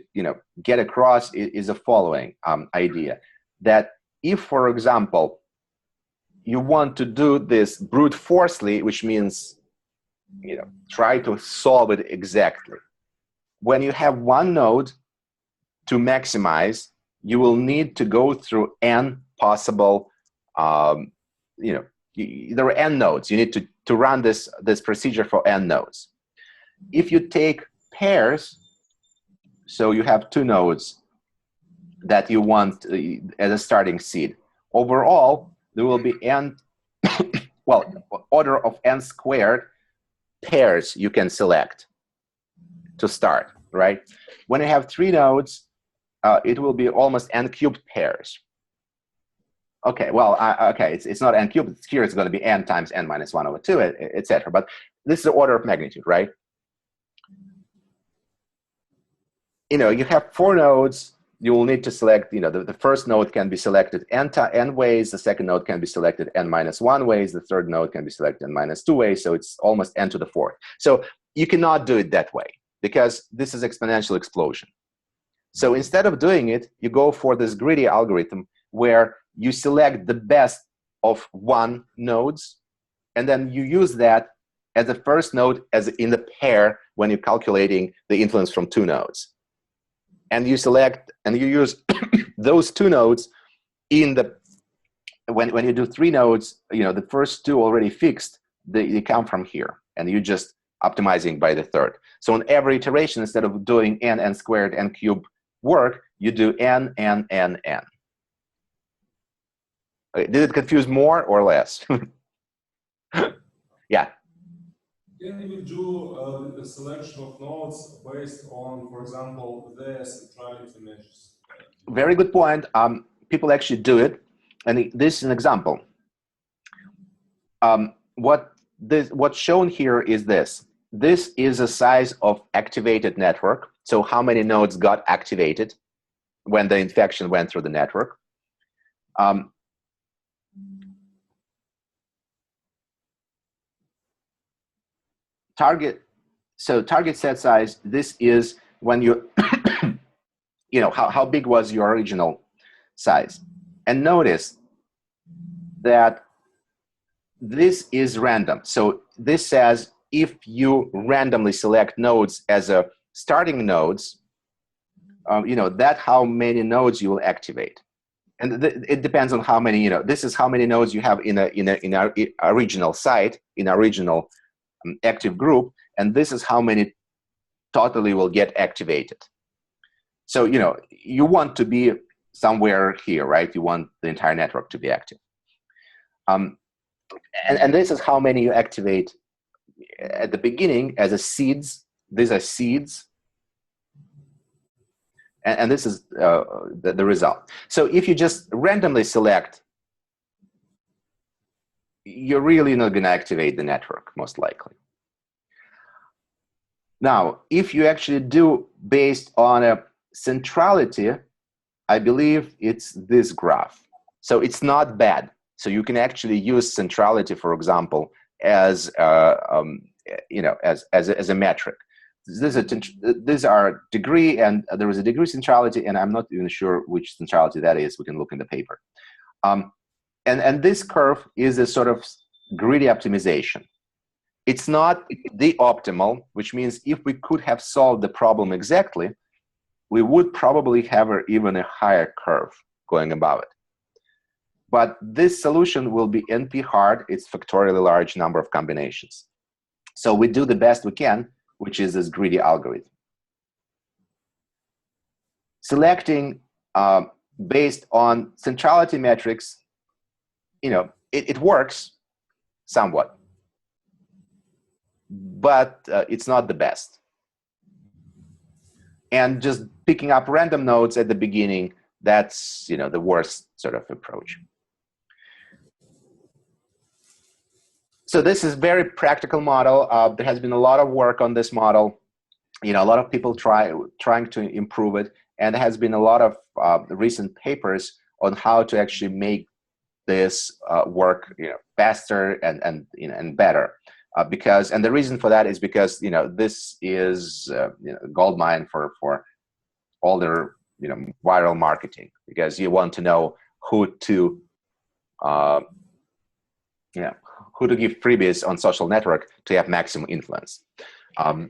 S1: get across is the following idea, that if, for example, you want to do this brute forcefully, which means try to solve it exactly. When you have one node to maximize, you will need to go through n possible, there are n nodes. You need to run this procedure for n nodes. If you take pairs, so you have two nodes that you want as a starting seed, overall there will be n, well, order of n squared pairs you can select to start, right? When you have three nodes, it will be almost n cubed pairs. Okay, well, okay, it's not n cubed. Here it's going to be n times n minus 1 over 2, etc. But this is the order of magnitude, right? You have four nodes. You will need to select, the first node can be selected n ways. The second node can be selected n minus 1 ways. The third node can be selected n minus 2 ways. So it's almost n to the fourth. So you cannot do it that way because this is exponential explosion. So instead of doing it, you go for this greedy algorithm where you select the best of one nodes, and then you use that as the first node as in the pair when you're calculating the influence from two nodes. And you select and you use those two nodes when you do three nodes, the first two already fixed, they come from here, and you just optimizing by the third. So on every iteration, instead of doing n squared, n cubed work, you do n. Did it confuse more or less? Yeah.
S3: Can we do the selection of nodes based on, for example, their centrality measures?
S1: Very good point. People actually do it, and this is an example. What's shown here is this. This is the size of activated network. So how many nodes got activated when the infection went through the network? Target set size, this is when you, how big was your original size. And notice that this is random. So this says if you randomly select nodes as a starting nodes, that's how many nodes you will activate. And it depends on how many, this is how many nodes you have in a original site, in a original active group, and this is how many totally will get activated. So, you want to be somewhere here, right? You want the entire network to be active. And this is how many you activate at the beginning as a seeds. These are seeds. And this is the result. So if you just randomly select, you're really not going to activate the network, most likely. Now, if you actually do based on a centrality, I believe it's this graph. So it's not bad. So you can actually use centrality, for example, as as a metric. These are degree, and there is a degree centrality, and I'm not even sure which centrality that is. We can look in the paper. And this curve is a sort of greedy optimization. It's not the optimal, which means if we could have solved the problem exactly, we would probably have even a higher curve going above it. But this solution will be NP hard. It's factorially large number of combinations. So we do the best we can, which is this greedy algorithm. Selecting based on centrality metrics, it works somewhat, but it's not the best. And just picking up random nodes at the beginning, that's the worst sort of approach. So this is a very practical model. There has been a lot of work on this model. A lot of people trying to improve it, and there has been a lot of recent papers on how to actually make this work faster and better. And the reason for that is because this is a gold mine for all their viral marketing, because you want to know who to give freebies on social network to have maximum influence. And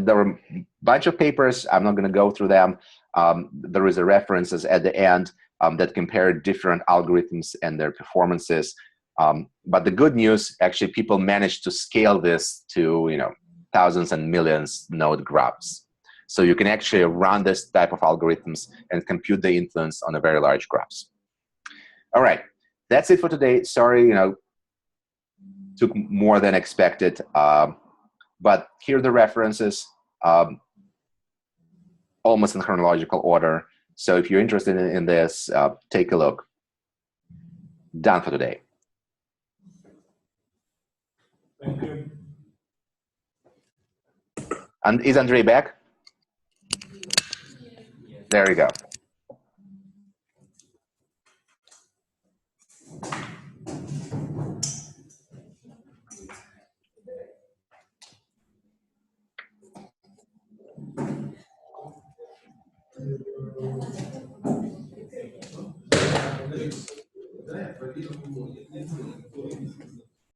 S1: there were a bunch of papers. I'm not going to go through them. There is a references at the end that compare different algorithms and their performances. But the good news, actually, people managed to scale this to thousands and millions node graphs. So you can actually run this type of algorithms and compute the influence on a very large graphs. All right, that's it for today. Sorry, took more than expected. But here are the references, almost in chronological order. So if you're interested in this, take a look. Done for today.
S3: Thank you.
S1: And is Andrei back? There you go.